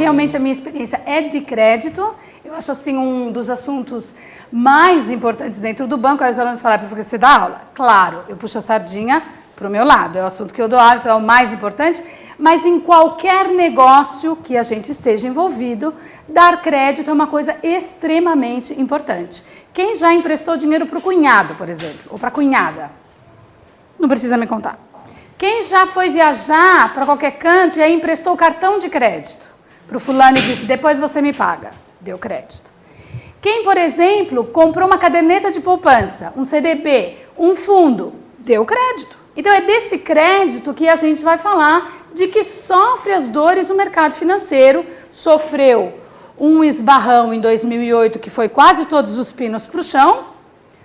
realmente a minha experiência é de crédito. Eu acho assim um dos assuntos mais importantes dentro do banco. Aí os alunos falaram, porque você dá aula? Claro, eu puxo a sardinha para o meu lado, é o assunto que eu dou aula, então é o mais importante, mas em qualquer negócio que a gente esteja envolvido, dar crédito é uma coisa extremamente importante. Quem já emprestou dinheiro para o cunhado, por exemplo, ou para a cunhada? Não precisa me contar. Quem já foi viajar para qualquer canto e aí emprestou o cartão de crédito para o fulano e disse, depois você me paga, deu crédito. Quem, por exemplo, comprou uma caderneta de poupança, um CDB, um fundo, deu crédito. Então é desse crédito que a gente vai falar de que sofre as dores no mercado financeiro, sofreu um esbarrão em 2008 que foi quase todos os pinos para o chão,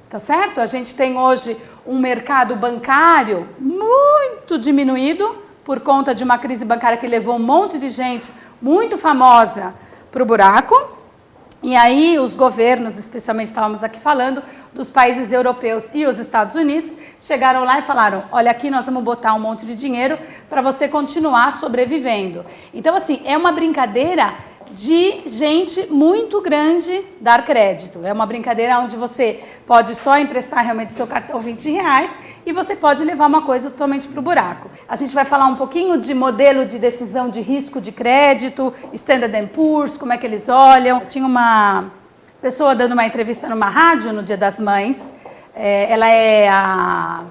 tá certo? A gente tem hoje um mercado bancário muito diminuído por conta de uma crise bancária que levou um monte de gente muito famosa para o buraco. E aí os governos, especialmente estávamos aqui falando, dos países europeus e os Estados Unidos, chegaram lá e falaram, olha aqui nós vamos botar um monte de dinheiro para você continuar sobrevivendo. Então assim, é uma brincadeira de gente muito grande dar crédito. É uma brincadeira onde você pode só emprestar realmente o seu cartão R$20 e você pode levar uma coisa totalmente para o buraco. A gente vai falar um pouquinho de modelo de decisão de risco de crédito, Standard & Poor's, como é que eles olham. Tinha uma pessoa dando uma entrevista numa rádio no Dia das Mães, ela é a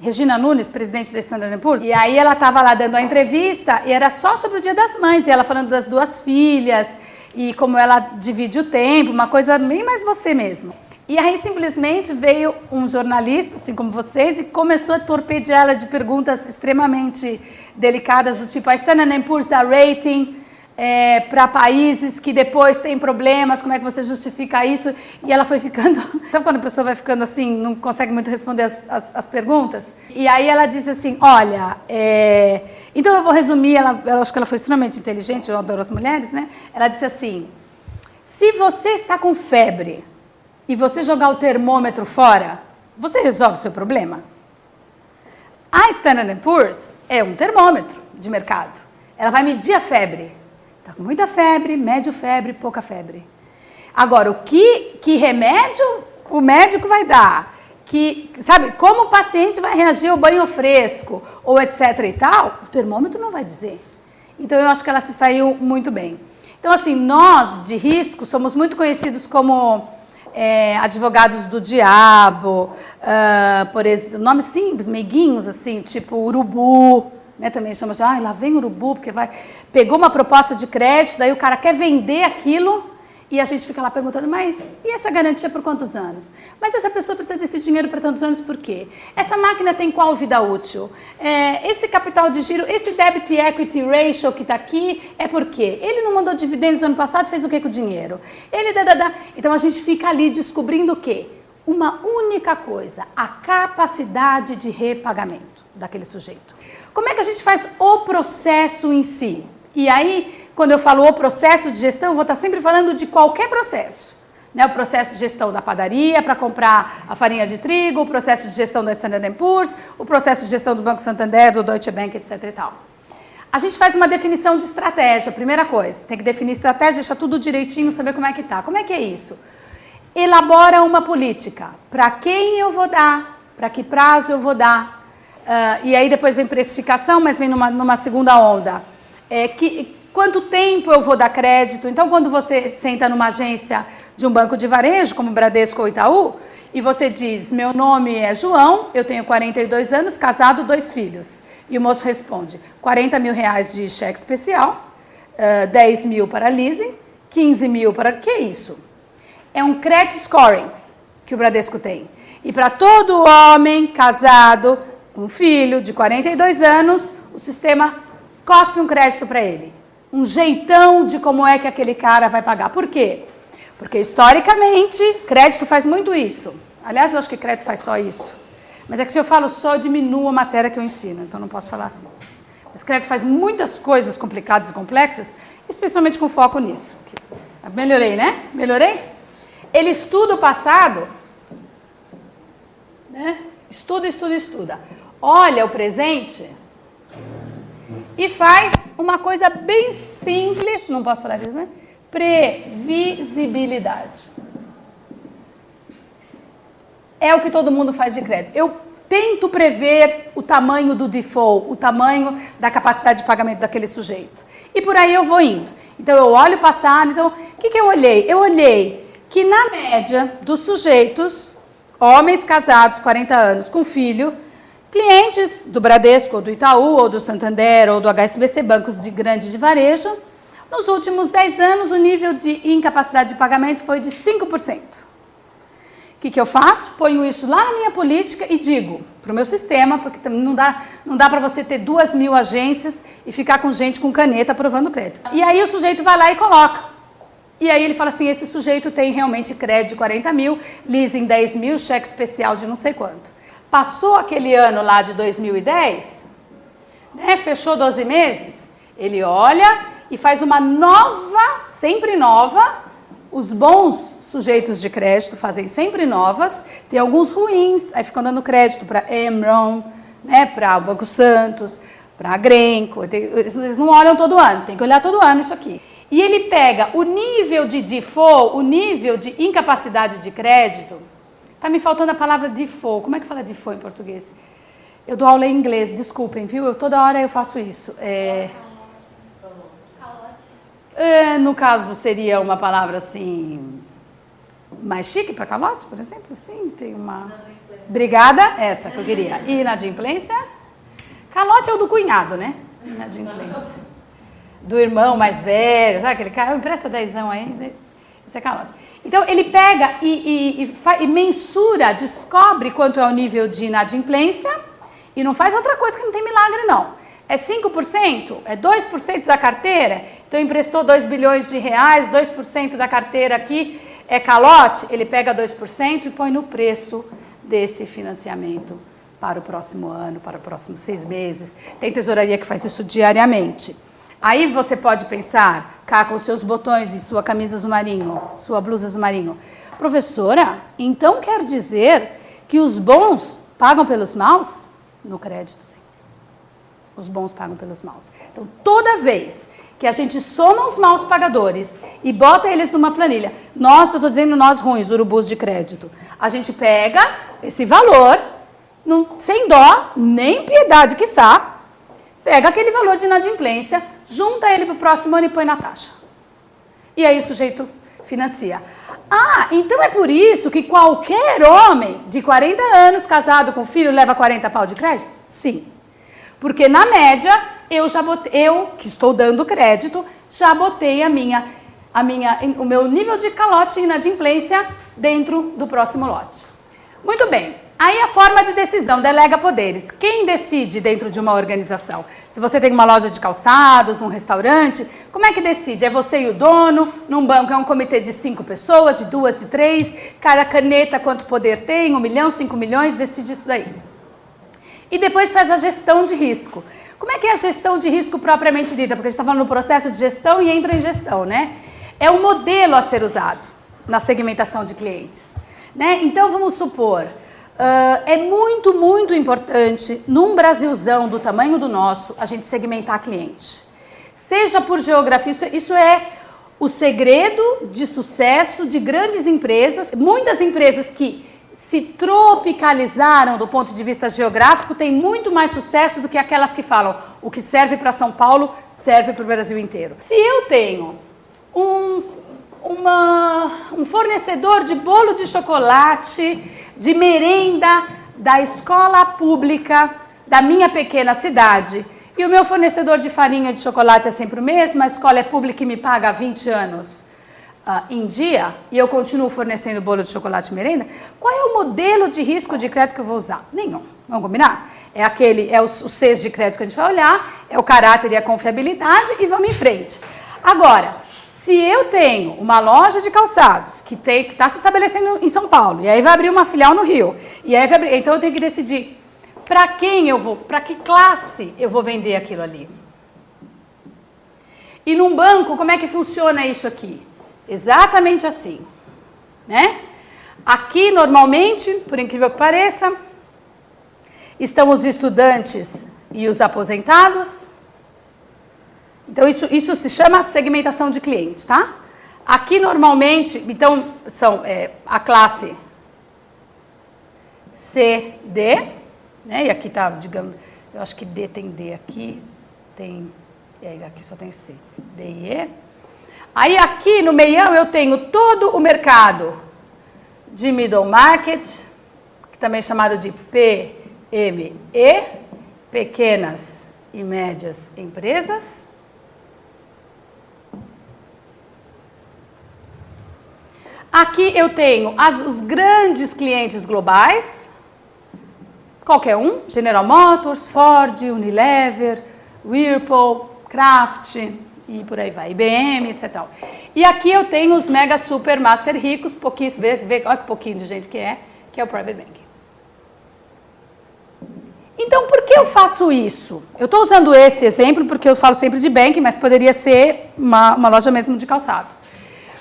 Regina Nunes, presidente da Standard & Poor's, e aí ela estava lá dando a entrevista e era só sobre o Dia das Mães, e ela falando das duas filhas e como ela divide o tempo, uma coisa bem mais você mesmo. E aí simplesmente veio um jornalista, assim como vocês, e começou a torpedear ela de perguntas extremamente delicadas, do tipo, a Standard & Poor's dá rating para países que depois têm problemas, como é que você justifica isso? E ela foi ficando... Sabe quando a pessoa vai ficando assim, não consegue muito responder as perguntas? E aí ela disse assim, olha, então eu vou resumir, eu acho que ela foi extremamente inteligente, eu adoro as mulheres, né? Ela disse assim, se você está com febre e você jogar o termômetro fora, você resolve o seu problema? A Standard & Poor's é um termômetro de mercado. Ela vai medir a febre. Está com muita febre, médio febre, pouca febre. Agora, que remédio o médico vai dar? Sabe, como o paciente vai reagir ao banho fresco, ou etc e tal, o termômetro não vai dizer. Então, eu acho que ela se saiu muito bem. Então, assim, nós, de risco, somos muito conhecidos como advogados do diabo, por exemplo, nomes simples, meiguinhos, assim, tipo urubu, né, também chama de, lá vem urubu, porque pegou uma proposta de crédito, daí o cara quer vender aquilo, e a gente fica lá perguntando, mas e essa garantia por quantos anos? Mas essa pessoa precisa desse dinheiro por tantos anos por quê? Essa máquina tem qual vida útil? Esse capital de giro, esse debt equity ratio que está aqui, é por quê? Ele não mandou dividendos no ano passado, fez o que com o dinheiro? Então a gente fica ali descobrindo o quê? Uma única coisa, a capacidade de repagamento daquele sujeito. Como é que a gente faz o processo em si? E aí, quando eu falo o processo de gestão, eu vou estar sempre falando de qualquer processo. Né? O processo de gestão da padaria para comprar a farinha de trigo, o processo de gestão da Standard & Poor's, o processo de gestão do Banco Santander, do Deutsche Bank, etc. e tal. A gente faz uma definição de estratégia, primeira coisa. Tem que definir estratégia, deixar tudo direitinho, saber como é que está. Como é que é isso? Elabora uma política. Para quem eu vou dar? Para que prazo eu vou dar? E aí depois vem precificação, mas vem numa segunda onda. Quanto tempo eu vou dar crédito? Então, quando você senta numa agência de um banco de varejo, como Bradesco ou Itaú, e você diz, meu nome é João, eu tenho 42 anos, casado, 2 filhos. E o moço responde, R$40 mil de cheque especial, 10 mil para leasing, 15 mil para... Que é isso? É um credit scoring que o Bradesco tem. E para todo homem casado, com filho de 42 anos, o sistema cospe um crédito para ele. Um jeitão de como é que aquele cara vai pagar. Por quê? Porque, historicamente, crédito faz muito isso. Aliás, eu acho que crédito faz só isso. Mas é que se eu falo só, eu diminuo a matéria que eu ensino, então não posso falar assim. Mas crédito faz muitas coisas complicadas e complexas, especialmente com foco nisso. Melhorei, né? Melhorei? Ele estuda o passado, né? Estuda. Olha o presente e faz uma coisa bem simples, não posso falar isso, né? Previsibilidade. É o que todo mundo faz de crédito. Eu tento prever o tamanho do default, o tamanho da capacidade de pagamento daquele sujeito. E por aí eu vou indo. Então, eu olho o passado. Então, o que eu olhei? Eu olhei que, na média dos sujeitos, homens casados, 40 anos, com filho, clientes do Bradesco, ou do Itaú, ou do Santander, ou do HSBC, bancos grandes de varejo, nos últimos 10 anos, o nível de incapacidade de pagamento foi de 5%. O que eu faço? Ponho isso lá na minha política e digo para o meu sistema, porque não dá para você ter 2.000 agências e ficar com gente com caneta aprovando crédito. E aí o sujeito vai lá e coloca. E aí ele fala assim, esse sujeito tem realmente crédito de 40 mil, leasing 10 mil, cheque especial de não sei quanto. Passou aquele ano lá de 2010, né, fechou 12 meses, ele olha e faz uma nova, sempre nova, os bons sujeitos de crédito fazem sempre novas, tem alguns ruins, aí ficam dando crédito para Enron, né, para o Banco Santos, para a Grenco, eles não olham todo ano, tem que olhar todo ano isso aqui. E ele pega o nível de default, o nível de incapacidade de crédito, está me faltando a palavra default, como é que fala default em português? Eu dou aula em inglês, desculpem, viu? Toda hora eu faço isso. No caso, seria uma palavra assim... mais chique para calote, por exemplo? Sim, tem uma... Obrigada, essa que eu queria. E inadimplência? Calote é o do cunhado, né? Inadimplência. Do irmão mais velho, sabe aquele cara? Empresta 10 aí, isso é calote. Então, ele pega e mensura, descobre quanto é o nível de inadimplência e não faz outra coisa que não tem milagre, não. É 5%? É 2% da carteira? Então, emprestou 2 bilhões de reais, 2% da carteira aqui, é calote, ele pega 2% e põe no preço desse financiamento para o próximo ano, para os próximos 6 meses. Tem tesouraria que faz isso diariamente. Aí você pode pensar, cá com os seus botões e sua camisa azul marinho, sua blusa azul marinho. Professora, então quer dizer que os bons pagam pelos maus? No crédito, sim. Os bons pagam pelos maus. Então, toda vez que a gente soma os maus pagadores e bota eles numa planilha. Nós, eu estou dizendo nós ruins, urubus de crédito. A gente pega esse valor, sem dó, nem piedade, quiçá, pega aquele valor de inadimplência, junta ele para o próximo ano e põe na taxa. E aí o sujeito financia. Ah, então é por isso que qualquer homem de 40 anos, casado com filho, leva 40 pau de crédito? Sim. Porque, na média, eu que estou dando crédito, já botei o meu nível de calote e inadimplência dentro do próximo lote. Muito bem. Aí a forma de decisão, delega poderes. Quem decide dentro de uma organização? Se você tem uma loja de calçados, um restaurante, como é que decide? É você e o dono? Num banco é um comitê de 5 pessoas, de 2, de 3, cada caneta quanto poder tem, 1 milhão, 5 milhões, decide isso daí. E depois faz a gestão de risco. Como é que é a gestão de risco propriamente dita? Porque a gente está falando no processo de gestão e entra em gestão, né? É o modelo a ser usado na segmentação de clientes, né? Então, vamos supor, é muito, muito importante, num Brasilzão do tamanho do nosso, a gente segmentar cliente. Seja por geografia, isso é o segredo de sucesso de grandes empresas. Muitas empresas que se tropicalizaram do ponto de vista geográfico têm muito mais sucesso do que aquelas que falam o que serve para São Paulo serve para o Brasil inteiro. Se eu tenho um fornecedor de bolo de chocolate, de merenda da escola pública da minha pequena cidade, e o meu fornecedor de farinha de chocolate é sempre o mesmo, a escola é pública e me paga há 20 anos em dia, e eu continuo fornecendo bolo de chocolate e merenda, qual é o modelo de risco de crédito que eu vou usar? Nenhum. Vamos combinar? É os Cs de crédito que a gente vai olhar, é o caráter e a confiabilidade, e vamos em frente. Agora, se eu tenho uma loja de calçados que está se estabelecendo em São Paulo, e aí vai abrir uma filial no Rio, e aí então eu tenho que decidir para quem eu vou, para que classe eu vou vender aquilo ali. E num banco, como é que funciona isso aqui? Exatamente assim, né? Aqui, normalmente, por incrível que pareça, estão os estudantes e os aposentados. Então, isso se chama segmentação de cliente, tá? Aqui, normalmente, então, são a classe C, D, né? E aqui tá, digamos, eu acho que D tem D aqui, tem, aqui só tem C, D e E. Aí, aqui no meião, eu tenho todo o mercado de middle market, que também é chamado de PME, pequenas e médias empresas. Aqui eu tenho os grandes clientes globais, qualquer um, General Motors, Ford, Unilever, Whirlpool, Kraft e por aí vai, IBM, etc. E aqui eu tenho os mega super master ricos, pouquíssimos, olha que pouquinho de gente que é o Private Banking. Então, por que eu faço isso? Eu estou usando esse exemplo porque eu falo sempre de banking, mas poderia ser uma loja mesmo de calçados.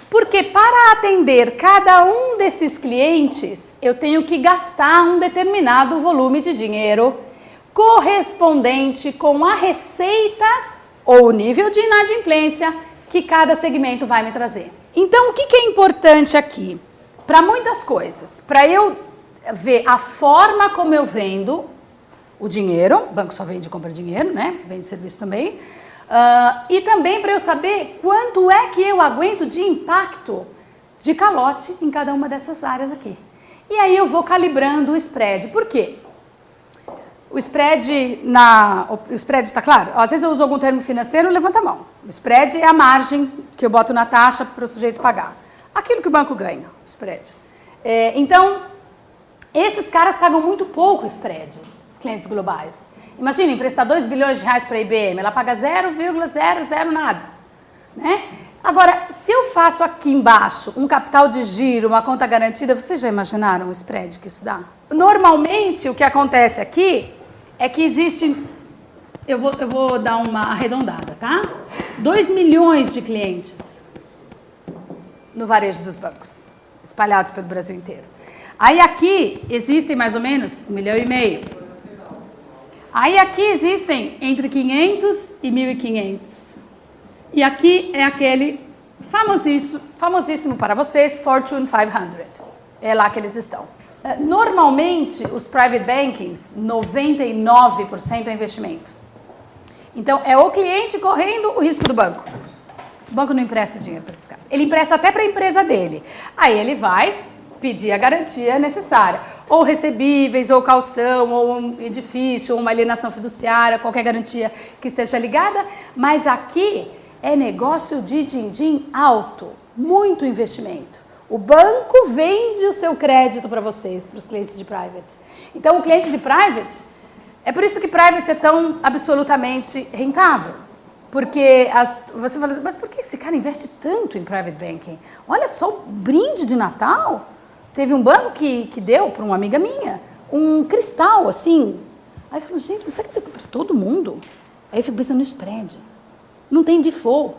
Porque para atender cada um desses clientes, eu tenho que gastar um determinado volume de dinheiro correspondente com a receita ou o nível de inadimplência que cada segmento vai me trazer. Então, o que é importante aqui? Para muitas coisas. Para eu ver a forma como eu vendo o dinheiro, o banco só vende e compra dinheiro, né? Vende serviço também. E também para eu saber quanto é que eu aguento de impacto de calote em cada uma dessas áreas aqui. E aí eu vou calibrando o spread. Por quê? O spread está claro? Às vezes eu uso algum termo financeiro, levanta a mão. O spread é a margem que eu boto na taxa para o sujeito pagar. Aquilo que o banco ganha, o spread. Então, esses caras pagam muito pouco spread, os clientes globais. Imagina, emprestar 2 bilhões de reais para a IBM, ela paga 0,00 nada. Né? Agora, se eu faço aqui embaixo um capital de giro, uma conta garantida, vocês já imaginaram o spread que isso dá? Normalmente, o que acontece aqui é que existe, eu vou dar uma arredondada, tá? 2 milhões de clientes no varejo dos bancos, espalhados pelo Brasil inteiro. Aí aqui existem mais ou menos 1,5 milhão. Aí aqui existem entre 500 e 1.500. E aqui é aquele famosíssimo para vocês, Fortune 500. É lá que eles estão. Normalmente, os private bankings, 99% é investimento. Então, é o cliente correndo o risco do banco. O banco não empresta dinheiro para esses caras. Ele empresta até para a empresa dele. Aí ele vai pedir a garantia necessária. Ou recebíveis, ou calção, ou um edifício, ou uma alienação fiduciária, qualquer garantia que esteja ligada. Mas aqui é negócio de din-din alto, muito investimento. O banco vende o seu crédito para vocês, para os clientes de private. Então, o cliente de private, é por isso que private é tão absolutamente rentável. Porque você fala assim, mas por que esse cara investe tanto em private banking? Olha só o brinde de Natal. Teve um banco que deu para uma amiga minha um cristal, assim. Aí eu falei, gente, mas será que deu para todo mundo? Aí eu fico pensando no spread. Não tem default.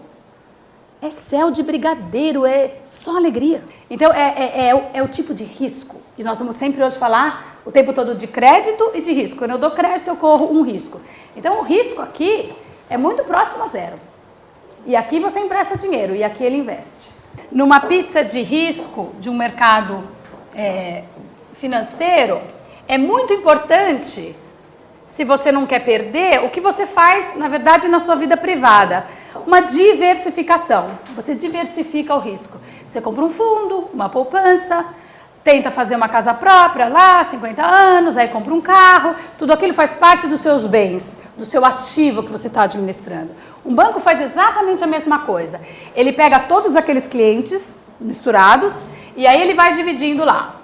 É céu de brigadeiro, é só alegria. Então, é o tipo de risco. E nós vamos sempre hoje falar o tempo todo de crédito e de risco. Quando eu dou crédito, eu corro um risco. Então, o risco aqui é muito próximo a zero. E aqui você empresta dinheiro e aqui ele investe. Numa pizza de risco de um mercado financeiro, é muito importante, se você não quer perder, o que você faz, na verdade, na sua vida privada. Uma diversificação. Você diversifica o risco. Você compra um fundo, uma poupança, tenta fazer uma casa própria lá, 50 anos, aí compra um carro. Tudo aquilo faz parte dos seus bens, do seu ativo que você está administrando. Um banco faz exatamente a mesma coisa. Ele pega todos aqueles clientes misturados e aí ele vai dividindo lá.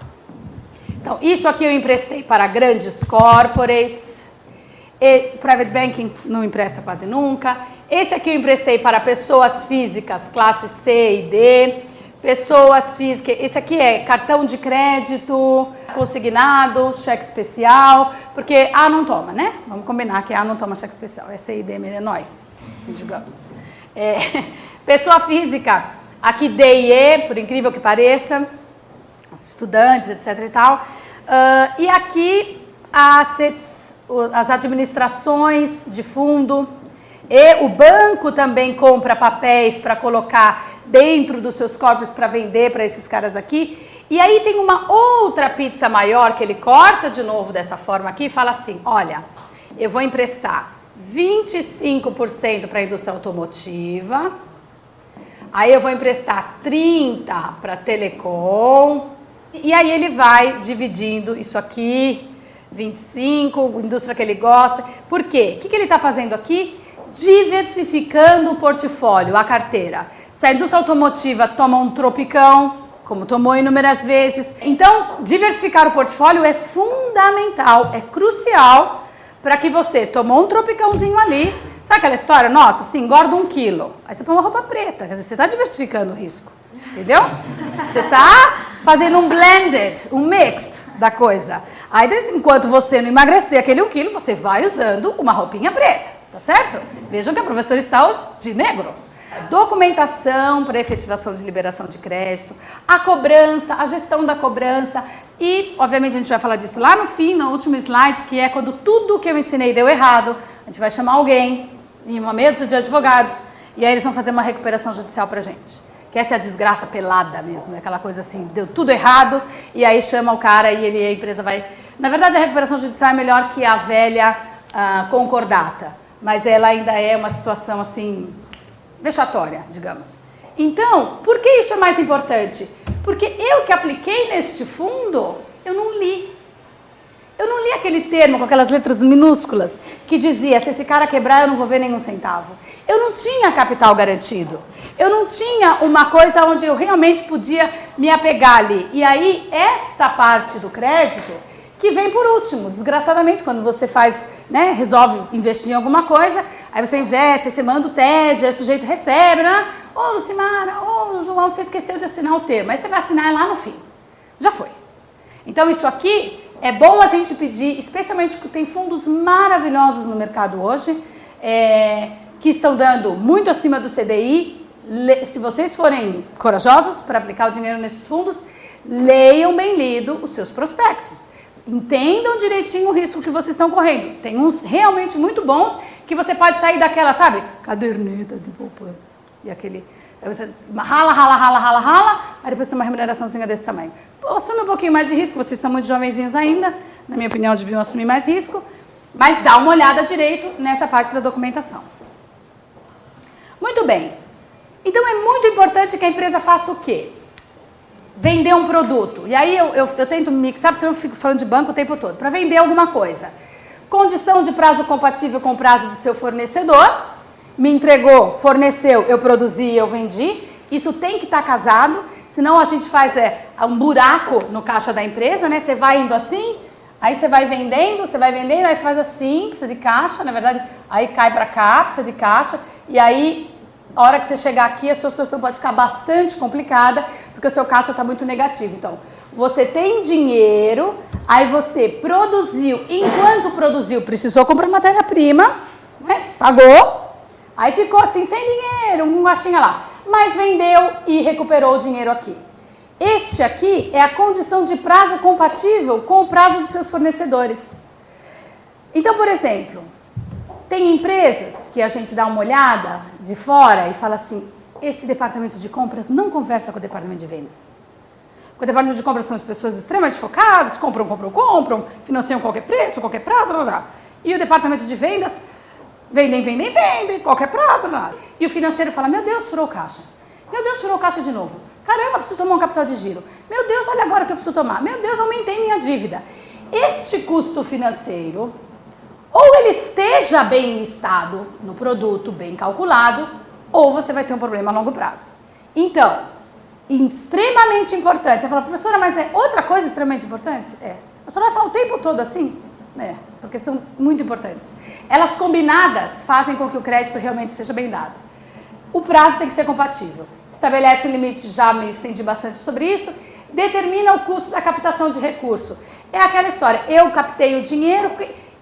Então, isso aqui eu emprestei para grandes corporates. Private banking não empresta quase nunca. Esse aqui eu emprestei para pessoas físicas, classe C e D. Pessoas físicas, esse aqui é cartão de crédito, consignado, cheque especial, porque A não toma, né? Vamos combinar que A não toma cheque especial, é C e D, é nós, assim digamos. Pessoa física, aqui D e E, por incrível que pareça, estudantes, etc e tal. E aqui assets, as administrações de fundo, E o banco também compra papéis para colocar dentro dos seus corpos para vender para esses caras aqui. E aí tem uma outra pizza maior que ele corta de novo dessa forma aqui e fala assim, olha, eu vou emprestar 25% para a indústria automotiva, aí eu vou emprestar 30% para telecom, e aí ele vai dividindo isso aqui, 25%, indústria que ele gosta. Por quê? O que ele está fazendo aqui? Diversificando o portfólio, a carteira. Se a indústria automotiva toma um tropicão, como tomou inúmeras vezes, então diversificar o portfólio é fundamental, é crucial para que você tomou um tropicãozinho ali, sabe aquela história? Nossa, se engorda 1 quilo, aí você põe uma roupa preta, quer dizer, você está diversificando o risco, entendeu? Você está fazendo um blended, um mixed da coisa. Aí, enquanto você não emagrecer aquele 1 quilo, você vai usando uma roupinha preta, tá certo? Vejam que a professora está hoje de negro. Documentação para efetivação de liberação de crédito, a cobrança, a gestão da cobrança e, obviamente, a gente vai falar disso lá no fim, no último slide, que é quando tudo que eu ensinei deu errado, a gente vai chamar alguém, em uma mesa de advogados, e aí eles vão fazer uma recuperação judicial para a gente. Que essa é a desgraça pelada mesmo, é aquela coisa assim, deu tudo errado, e aí chama o cara e a empresa vai... Na verdade, a recuperação judicial é melhor que a velha concordata, mas ela ainda é uma situação assim... vexatória, digamos. Então, por que isso é mais importante? Porque eu que apliquei neste fundo, eu não li. Eu não li aquele termo com aquelas letras minúsculas que dizia, se esse cara quebrar eu não vou ver nenhum centavo. Eu não tinha capital garantido. Eu não tinha uma coisa onde eu realmente podia me apegar ali. E aí, esta parte do crédito, que vem por último, desgraçadamente, quando você faz, né, resolve investir em alguma coisa, aí você investe, aí você manda o TED, aí o sujeito recebe, né? Ô, Lucimara, ô, João, você esqueceu de assinar o termo. Aí você vai assinar lá no fim. Já foi. Então, isso aqui é bom a gente pedir, especialmente porque tem fundos maravilhosos no mercado hoje, que estão dando muito acima do CDI. Se vocês forem corajosos para aplicar o dinheiro nesses fundos, leiam bem lido os seus prospectos. Entendam direitinho o risco que vocês estão correndo. Tem uns realmente muito bons que você pode sair daquela, sabe? Caderneta de poupança. E aquele... Aí você rala, aí depois tem uma remuneraçãozinha desse tamanho. Assume um pouquinho mais de risco, vocês são muito jovenzinhos ainda, na minha opinião deviam assumir mais risco, mas dá uma olhada direito nessa parte da documentação. Muito bem. Então é muito importante que a empresa faça o quê? Vender um produto. E aí eu tento me mixar, porque eu não fico falando de banco o tempo todo. Para vender alguma coisa. Condição de prazo compatível com o prazo do seu fornecedor. Me entregou, forneceu, eu produzi, eu vendi. Isso tem que estar casado, senão a gente faz um buraco no caixa da empresa, né? Você vai indo assim, aí você vai vendendo, aí você faz assim, precisa de caixa, na verdade, aí cai para cá, precisa de caixa, e aí, a hora que você chegar aqui, a sua situação pode ficar bastante complicada, porque o seu caixa está muito negativo. Então, você tem dinheiro, aí você produziu, enquanto produziu, precisou comprar matéria-prima, né? Pagou, aí ficou assim, sem dinheiro, um baixinho lá, mas vendeu e recuperou o dinheiro aqui. Este aqui é a condição de prazo compatível com o prazo dos seus fornecedores. Então, por exemplo, tem empresas que a gente dá uma olhada de fora e fala assim, esse departamento de compras não conversa com o departamento de vendas. O departamento de compras são as pessoas extremamente focadas, compram, financiam qualquer preço, qualquer prazo, blá, blá, blá. E o departamento de vendas, vendem, qualquer prazo, blá, blá. E o financeiro fala, meu Deus, furou caixa. Meu Deus, furou caixa de novo. Caramba, preciso tomar um capital de giro. Meu Deus, olha agora o que eu preciso tomar. Meu Deus, aumentei minha dívida. Este custo financeiro, ou ele esteja bem listado no produto, bem calculado, ou você vai ter um problema a longo prazo. Então, extremamente importante. Você fala, professora, mas é outra coisa extremamente importante? É. A senhora vai falar o tempo todo assim? É, porque são muito importantes. Elas combinadas fazem com que o crédito realmente seja bem dado. O prazo tem que ser compatível. Estabelece o limite, já me estendi bastante sobre isso. Determina o custo da captação de recurso. É aquela história, eu captei o dinheiro.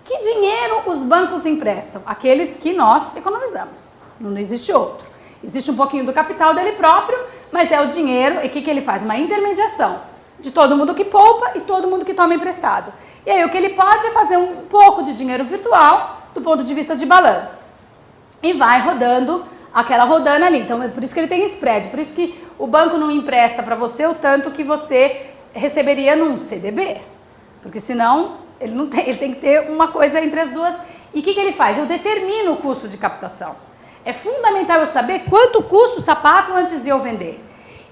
Que dinheiro os bancos emprestam? Aqueles que nós economizamos. Não existe outro. Existe um pouquinho do capital dele próprio, mas é o dinheiro. E o que ele faz? Uma intermediação de todo mundo que poupa e todo mundo que toma emprestado. E aí o que ele pode é fazer um pouco de dinheiro virtual do ponto de vista de balanço. e vai rodando aquela rodana ali. Então, é por isso que ele tem spread, por isso que o banco não empresta para você o tanto que você receberia num CDB, porque senão ele não tem, ele tem que ter uma coisa entre as duas. E o que ele faz? Eu determino o custo de captação. É fundamental eu saber quanto custa o sapato antes de eu vender.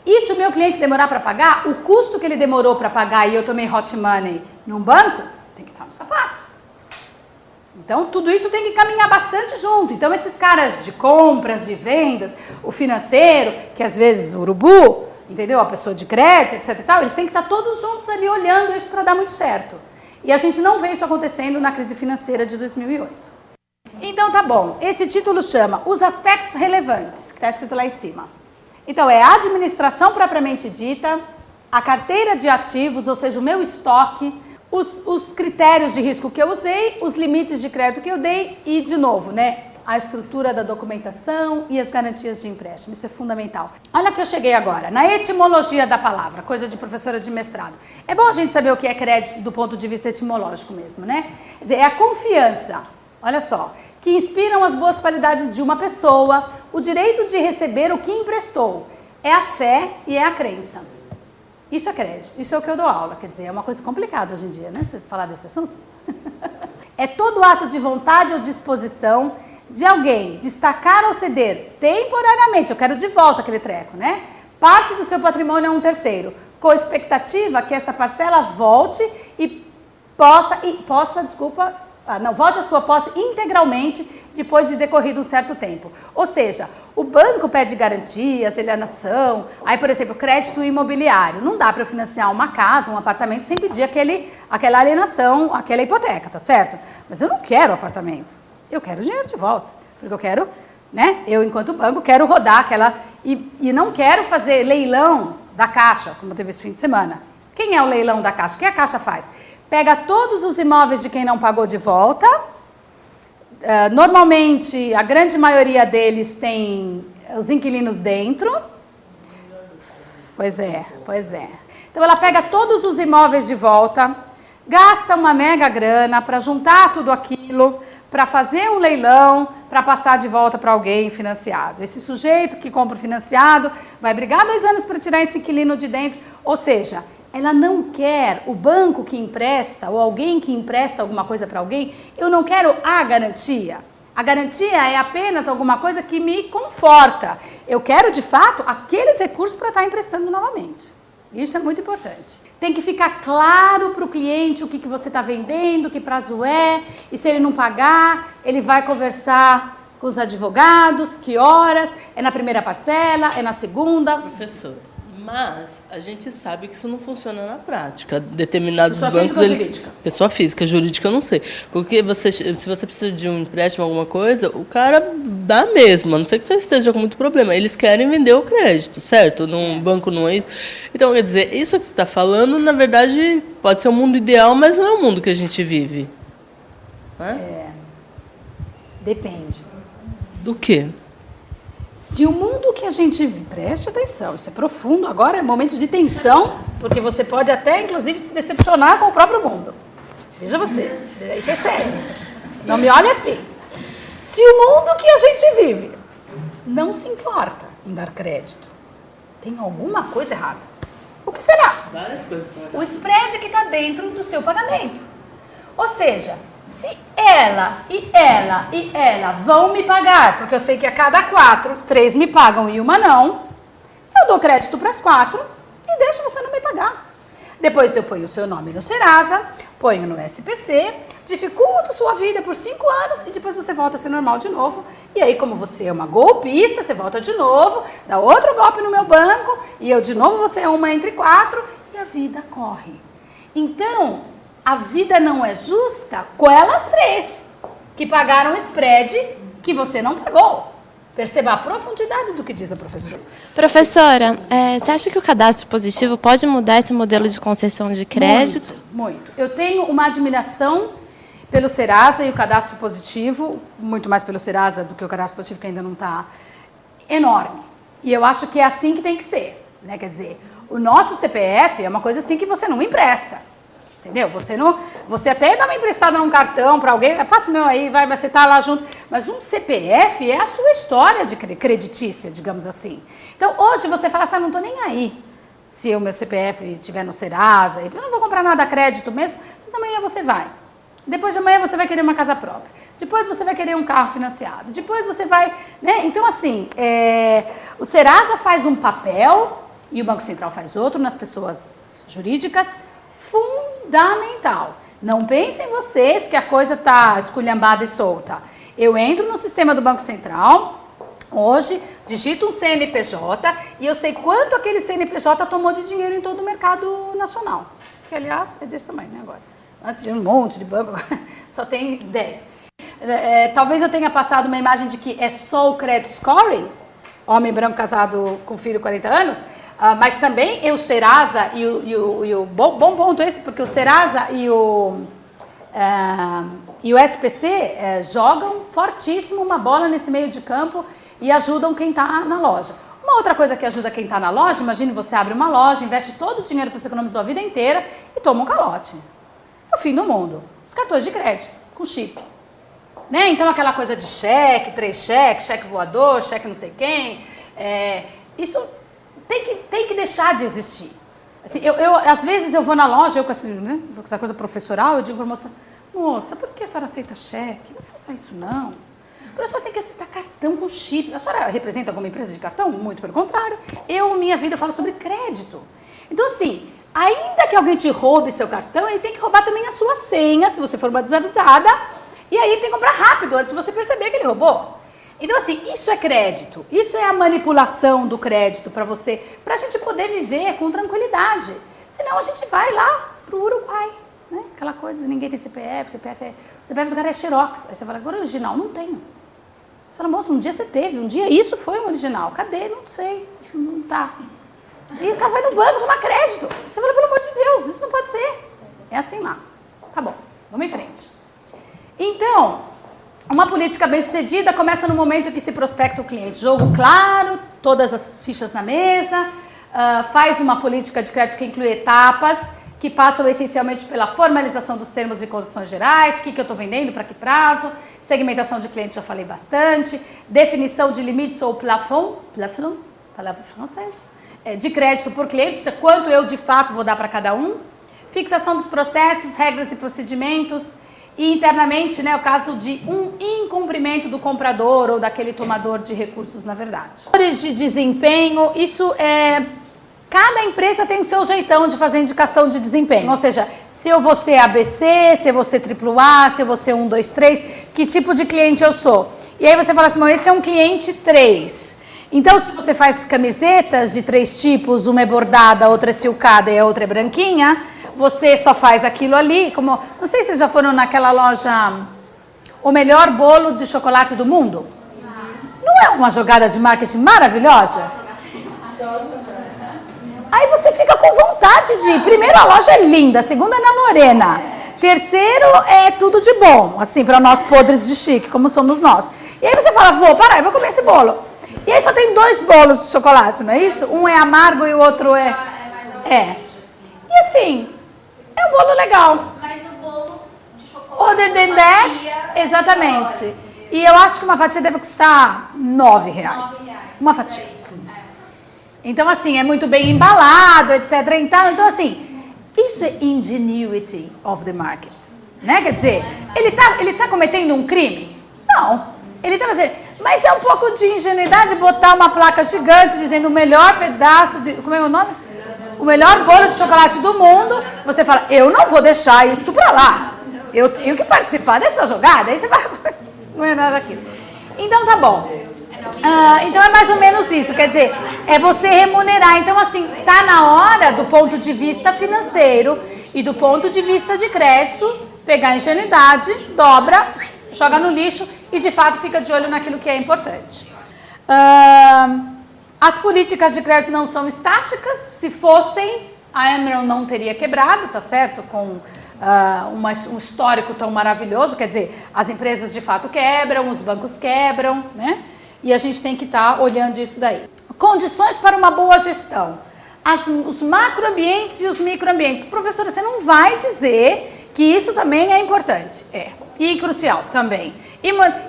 E se o meu cliente demorar para pagar, o custo que ele demorou para pagar e eu tomei hot money num banco, tem que estar no sapato. Então, tudo isso tem que caminhar bastante junto. Então, esses caras de compras, de vendas, o financeiro, que às vezes o urubu, entendeu? A pessoa de crédito, etc e tal, eles têm que estar todos juntos ali olhando isso para dar muito certo. E a gente não vê isso acontecendo na crise financeira de 2008. Então, tá bom. Esse título chama Os Aspectos Relevantes, que está escrito lá em cima. Então, é a administração propriamente dita, a carteira de ativos, ou seja, o meu estoque, os critérios de risco que eu usei, os limites de crédito que eu dei e, de novo, né, a estrutura da documentação e as garantias de empréstimo. Isso é fundamental. Olha que eu cheguei agora, na etimologia da palavra, coisa de professora de mestrado. É bom a gente saber o que é crédito do ponto de vista etimológico mesmo, né? Quer dizer, é a confiança, olha só, que inspiram as boas qualidades de uma pessoa, o direito de receber o que emprestou. É a fé e é a crença. Isso é crédito, isso é o que eu dou aula, quer dizer, é uma coisa complicada hoje em dia, né, você falar desse assunto? É todo ato de vontade ou disposição de alguém destacar ou ceder temporariamente, eu quero de volta aquele treco, né? Parte do seu patrimônio a um terceiro, com expectativa que esta parcela volte e volte a sua posse integralmente depois de decorrido um certo tempo. Ou seja, o banco pede garantias, alienação, aí, por exemplo, crédito imobiliário. Não dá para eu financiar uma casa, um apartamento sem pedir aquela alienação, aquela hipoteca, tá certo? Mas eu não quero apartamento, eu quero o dinheiro de volta, porque eu quero, né? Eu, enquanto banco, quero rodar aquela... E não quero fazer leilão da Caixa, como teve esse fim de semana. Quem é o leilão da Caixa? O que a Caixa faz? Pega todos os imóveis de quem não pagou de volta. Normalmente, a grande maioria deles tem os inquilinos dentro. Pois é. Então, ela pega todos os imóveis de volta, gasta uma mega grana para juntar tudo aquilo, para fazer um leilão, para passar de volta para alguém financiado. Esse sujeito que compra o financiado vai brigar 2 anos para tirar esse inquilino de dentro. Ou seja, ela não quer, o banco que empresta ou alguém que empresta alguma coisa para alguém, eu não quero a garantia. A garantia é apenas alguma coisa que me conforta. Eu quero, de fato, aqueles recursos para estar emprestando novamente. Isso é muito importante. Tem que ficar claro para o cliente o que você está vendendo, que prazo é, e se ele não pagar, ele vai conversar com os advogados, que horas, é na primeira parcela, é na segunda. Professor, mas a gente sabe que isso não funciona na prática. Determinados pessoa bancos... Física ou jurídica? Pessoa física, jurídica eu não sei. Porque se você precisa de um empréstimo, alguma coisa, o cara dá mesmo, a não ser que você esteja com muito problema. Eles querem vender o crédito, certo? Num banco não é isso. Então, quer dizer, isso que você está falando, na verdade, pode ser um mundo ideal, mas não é o mundo que a gente vive. Não é? Depende. Do quê? Se o mundo que a gente vive, preste atenção, isso é profundo, agora é momento de tensão, porque você pode até, inclusive, se decepcionar com o próprio mundo. Veja você, isso é sério. Não me olhe assim. Se o mundo que a gente vive não se importa em dar crédito, tem alguma coisa errada. O que será? Várias coisas. O spread que está dentro do seu pagamento. Ou seja, se ela e ela vão me pagar, porque eu sei que a cada 4, 3 me pagam e uma não, eu dou crédito para as 4 e deixo você não me pagar. Depois eu ponho o seu nome no Serasa, ponho no SPC, dificulto sua vida por 5 anos e depois você volta a ser normal de novo. E aí, como você é uma golpista, você volta de novo, dá outro golpe no meu banco e eu de novo, você é uma entre 4 e a vida corre. Então, a vida não é justa com elas 3 que pagaram o spread que você não pagou. Perceba a profundidade do que diz a professora. Professora, você acha que o cadastro positivo pode mudar esse modelo de concessão de crédito? Muito. Eu tenho uma admiração pelo Serasa e o cadastro positivo, muito mais pelo Serasa do que o cadastro positivo, que ainda não está enorme. E eu acho que é assim que tem que ser. Né? Quer dizer, o nosso CPF é uma coisa assim que você não empresta. Entendeu? Você até dá uma emprestada num cartão para alguém, passa o meu aí, você tá lá junto. Mas um CPF é a sua história de creditícia, digamos assim. Então, hoje você fala assim, não tô nem aí se o meu CPF estiver no Serasa, eu não vou comprar nada a crédito mesmo, mas amanhã você vai. Depois de amanhã você vai querer uma casa própria. Depois você vai querer um carro financiado. Depois você vai... né? Então, assim, o Serasa faz um papel e o Banco Central faz outro nas pessoas jurídicas fundamental. Não pensem vocês que a coisa está esculhambada e solta. Eu entro no sistema do Banco Central, hoje, digito um CNPJ e eu sei quanto aquele CNPJ tomou de dinheiro em todo o mercado nacional. Que, aliás, é desse tamanho, né, agora. Antes de um monte de banco, agora só tem 10. Talvez eu tenha passado uma imagem de que é só o credit scoring, homem branco casado com filho 40 anos, mas também o Serasa e o bom ponto esse, porque o Serasa e o SPC jogam fortíssimo uma bola nesse meio de campo e ajudam quem está na loja. Uma outra coisa que ajuda quem está na loja, imagine você abre uma loja, investe todo o dinheiro que você economizou a vida inteira e toma um calote. É o fim do mundo. Os cartões de crédito, com chip. Né? Então aquela coisa de cheque, 3 cheques, cheque voador, cheque não sei quem, isso tem que deixar de existir. Assim, às vezes eu vou na loja, com essa coisa professoral, eu digo para a moça, por que a senhora aceita cheque? Não faça isso não. A senhora tem que aceitar cartão com chip. A senhora representa alguma empresa de cartão? Muito pelo contrário. Minha vida, falo sobre crédito. Então, assim, ainda que alguém te roube seu cartão, ele tem que roubar também a sua senha, se você for uma desavisada, e aí ele tem que comprar rápido, antes de você perceber que ele roubou. Então, assim, isso é crédito. Isso é a manipulação do crédito para a gente poder viver com tranquilidade. Senão a gente vai lá pro Uruguai, né? Aquela coisa de ninguém tem CPF, o CPF do cara é Xerox. Aí você fala, agora original, não tenho. Você fala, moço, um dia você teve, um dia isso foi um original. Cadê? Não sei, não tá. E o cara vai no banco tomar crédito. Você fala, pelo amor de Deus, isso não pode ser. É assim lá. Tá bom, vamos em frente. Então, uma política bem-sucedida começa no momento em que se prospecta o cliente. Jogo claro, todas as fichas na mesa, faz uma política de crédito que inclui etapas, que passam essencialmente pela formalização dos termos e condições gerais, o que eu estou vendendo, para que prazo, segmentação de clientes, já falei bastante, definição de limites ou plafond, palavra francesa, de crédito por cliente, quanto eu de fato vou dar para cada um, fixação dos processos, regras e procedimentos, e internamente, né, o caso de um incumprimento do comprador ou daquele tomador de recursos, na verdade. Fatores de desempenho, isso cada empresa tem o seu jeitão de fazer indicação de desempenho. Ou seja, se eu vou ser ABC, se eu vou ser AAA, se eu vou ser 1, 2, 3, que tipo de cliente eu sou? E aí você fala assim, esse é um cliente 3. Então, se você faz camisetas de 3 tipos, uma é bordada, a outra é silcada e a outra é branquinha, você só faz aquilo ali, como... Não sei se vocês já foram naquela loja, o melhor bolo de chocolate do mundo? Não é uma jogada de marketing maravilhosa? Aí você fica com vontade de ir. Primeiro, a loja é linda, segunda é na Lorena. Terceiro, é tudo de bom, assim, para nós podres de chique, como somos nós. E aí você fala, vou parar, eu vou comer esse bolo. E aí só tem 2 bolos de chocolate, não é isso? Um é amargo e o outro é... E assim... É um bolo legal. Mas o bolo de chocolate... Other than that, exatamente. E eu acho que uma fatia deve custar R$9. Uma fatia. Então, assim, é muito bem embalado, etc. Então, assim, isso é ingenuity of the market. Né? Quer dizer, ele tá cometendo um crime? Não. Ele tá fazendo... Mas é um pouco de ingenuidade botar uma placa gigante dizendo o melhor pedaço de... Como é o nome? O melhor bolo de chocolate do mundo, você fala, eu não vou deixar isso para lá. Eu tenho que participar dessa jogada. Aí você vai comer nada daquilo. Então tá bom. Então é mais ou menos isso. Quer dizer, é você remunerar. Então, assim, tá na hora, do ponto de vista financeiro e do ponto de vista de crédito, pegar a ingenuidade, dobra, joga no lixo e de fato fica de olho naquilo que é importante. As políticas de crédito não são estáticas. Se fossem, a Emerald não teria quebrado, tá certo? Com um histórico tão maravilhoso. Quer dizer, as empresas de fato quebram, os bancos quebram, né? E a gente tem que estar olhando isso daí. Condições para uma boa gestão. os macroambientes e os microambientes. Professora, você não vai dizer que isso também é importante? É. E crucial também.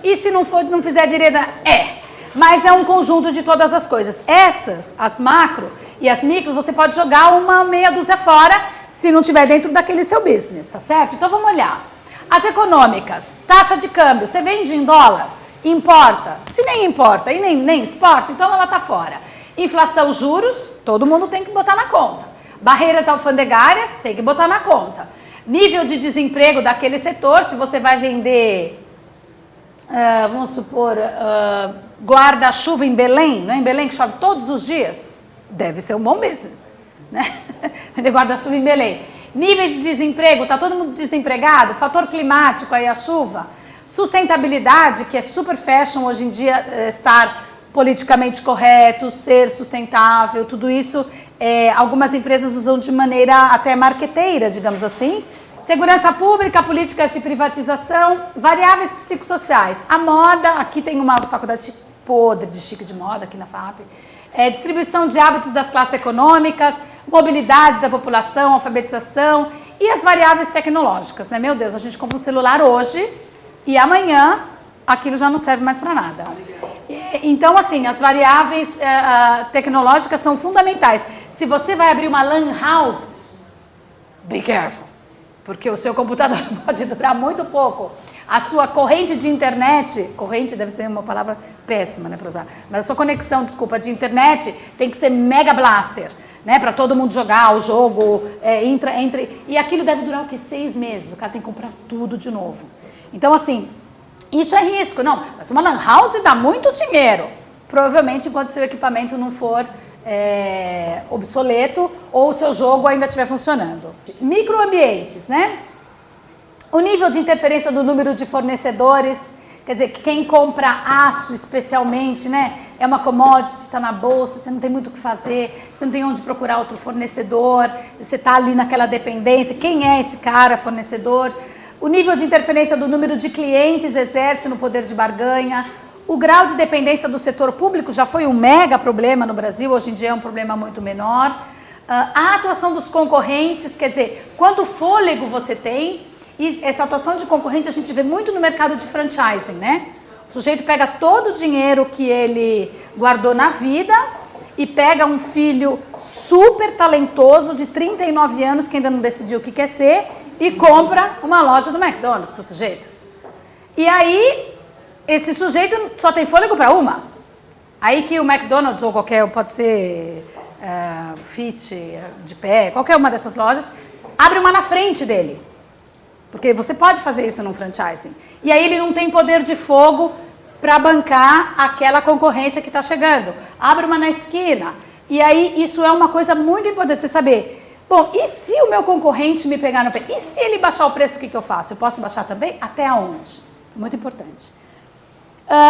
E se não fizer direito? É. Mas é um conjunto de todas as coisas. Essas, as macro e as micro, você pode jogar uma meia dúzia fora se não tiver dentro daquele seu business, tá certo? Então vamos olhar. As econômicas, taxa de câmbio, você vende em dólar? Importa. Se nem importa e nem exporta, então ela tá fora. Inflação, juros, todo mundo tem que botar na conta. Barreiras alfandegárias, tem que botar na conta. Nível de desemprego daquele setor, se você vai vender, vamos supor, guarda-chuva em Belém, não é em Belém que chove todos os dias? Deve ser um bom business, né? Vender guarda-chuva em Belém. Níveis de desemprego, está todo mundo desempregado, fator climático, aí a chuva. Sustentabilidade, que é super fashion hoje em dia, estar politicamente correto, ser sustentável, tudo isso algumas empresas usam de maneira até marqueteira, digamos assim. Segurança pública, políticas de privatização, variáveis psicossociais. A moda, aqui tem uma faculdade podre de chique de moda, aqui na FAP. Distribuição de hábitos das classes econômicas, mobilidade da população, alfabetização e as variáveis tecnológicas, né? Meu Deus, a gente compra um celular hoje e amanhã aquilo já não serve mais para nada. Então, assim, as variáveis tecnológicas são fundamentais. Se você vai abrir uma LAN house, be careful, porque o seu computador pode durar muito pouco. A sua corrente de internet, corrente deve ser uma palavra péssima, né, para usar, mas a sua conexão, desculpa, de internet tem que ser mega blaster, né, para todo mundo jogar o jogo, e aquilo deve durar o quê? 6 meses, o cara tem que comprar tudo de novo. Então, assim, isso é risco, não, mas uma LAN house dá muito dinheiro, provavelmente enquanto seu equipamento não for obsoleto ou o seu jogo ainda estiver funcionando. Microambientes, né? O nível de interferência do número de fornecedores, quer dizer, quem compra aço especialmente, né? É uma commodity, está na bolsa, você não tem muito o que fazer, você não tem onde procurar outro fornecedor, você está ali naquela dependência, quem é esse cara, fornecedor? O nível de interferência do número de clientes exerce no poder de barganha. O grau de dependência do setor público já foi um mega problema no Brasil, hoje em dia é um problema muito menor. A atuação dos concorrentes, quer dizer, quanto fôlego você tem. E essa atuação de concorrente a gente vê muito no mercado de franchising, né? O sujeito pega todo o dinheiro que ele guardou na vida e pega um filho super talentoso de 39 anos que ainda não decidiu o que quer ser e compra uma loja do McDonald's para o sujeito. E aí, esse sujeito só tem fôlego para uma. Aí que o McDonald's ou qualquer, pode ser Fit, de pé, qualquer uma dessas lojas, abre uma na frente dele. Porque você pode fazer isso num franchising. E aí ele não tem poder de fogo para bancar aquela concorrência que está chegando. Abre uma na esquina. E aí isso é uma coisa muito importante você saber. Bom, e se o meu concorrente me pegar no pé? E se ele baixar o preço, o que eu faço? Eu posso baixar também? Até aonde? Muito importante.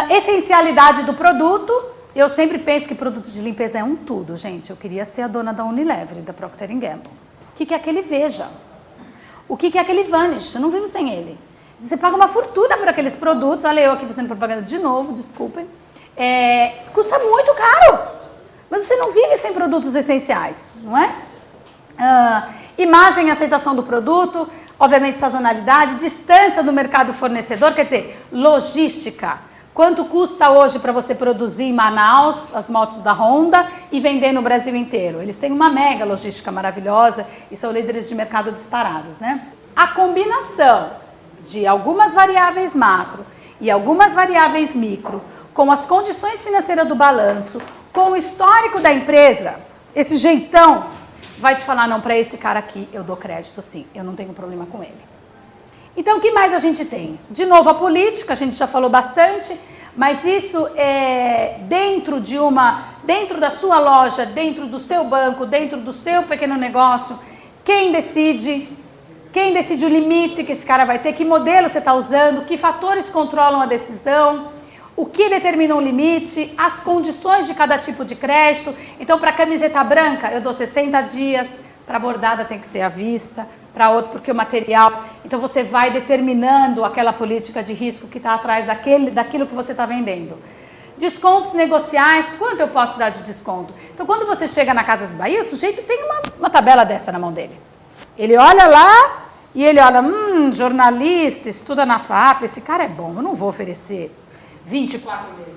Essencialidade do produto. Eu sempre penso que produto de limpeza é um tudo, gente. Eu queria ser a dona da Unilever, da Procter & Gamble. O que é aquele Veja? O que é aquele Vanish? Eu não vivo sem ele. Você paga uma fortuna por aqueles produtos. Olha eu aqui fazendo propaganda de novo, desculpem. Custa muito caro. Mas você não vive sem produtos essenciais, não é? Imagem e aceitação do produto, obviamente sazonalidade, distância do mercado fornecedor, quer dizer, logística. Quanto custa hoje para você produzir em Manaus as motos da Honda e vender no Brasil inteiro? Eles têm uma mega logística maravilhosa e são líderes de mercado disparados, né? A combinação de algumas variáveis macro e algumas variáveis micro, com as condições financeiras do balanço, com o histórico da empresa, esse jeitão, vai te falar, não, para esse cara aqui eu dou crédito sim, eu não tenho problema com ele. Então, o que mais a gente tem? De novo, a política, a gente já falou bastante, mas isso é dentro da sua loja, dentro do seu banco, dentro do seu pequeno negócio, quem decide o limite que esse cara vai ter, que modelo você está usando, que fatores controlam a decisão, o que determina o limite, as condições de cada tipo de crédito. Então, para camiseta branca, eu dou 60 dias, para bordada tem que ser à vista, para outro porque o material. Então você vai determinando aquela política de risco que está atrás daquilo que você está vendendo. Descontos negociais, quanto eu posso dar de desconto? Então, quando você chega na Casas Bahia, o sujeito tem uma tabela dessa na mão dele. Ele olha lá e ele olha, jornalista, estuda na FAP, esse cara é bom, eu não vou oferecer 24 meses.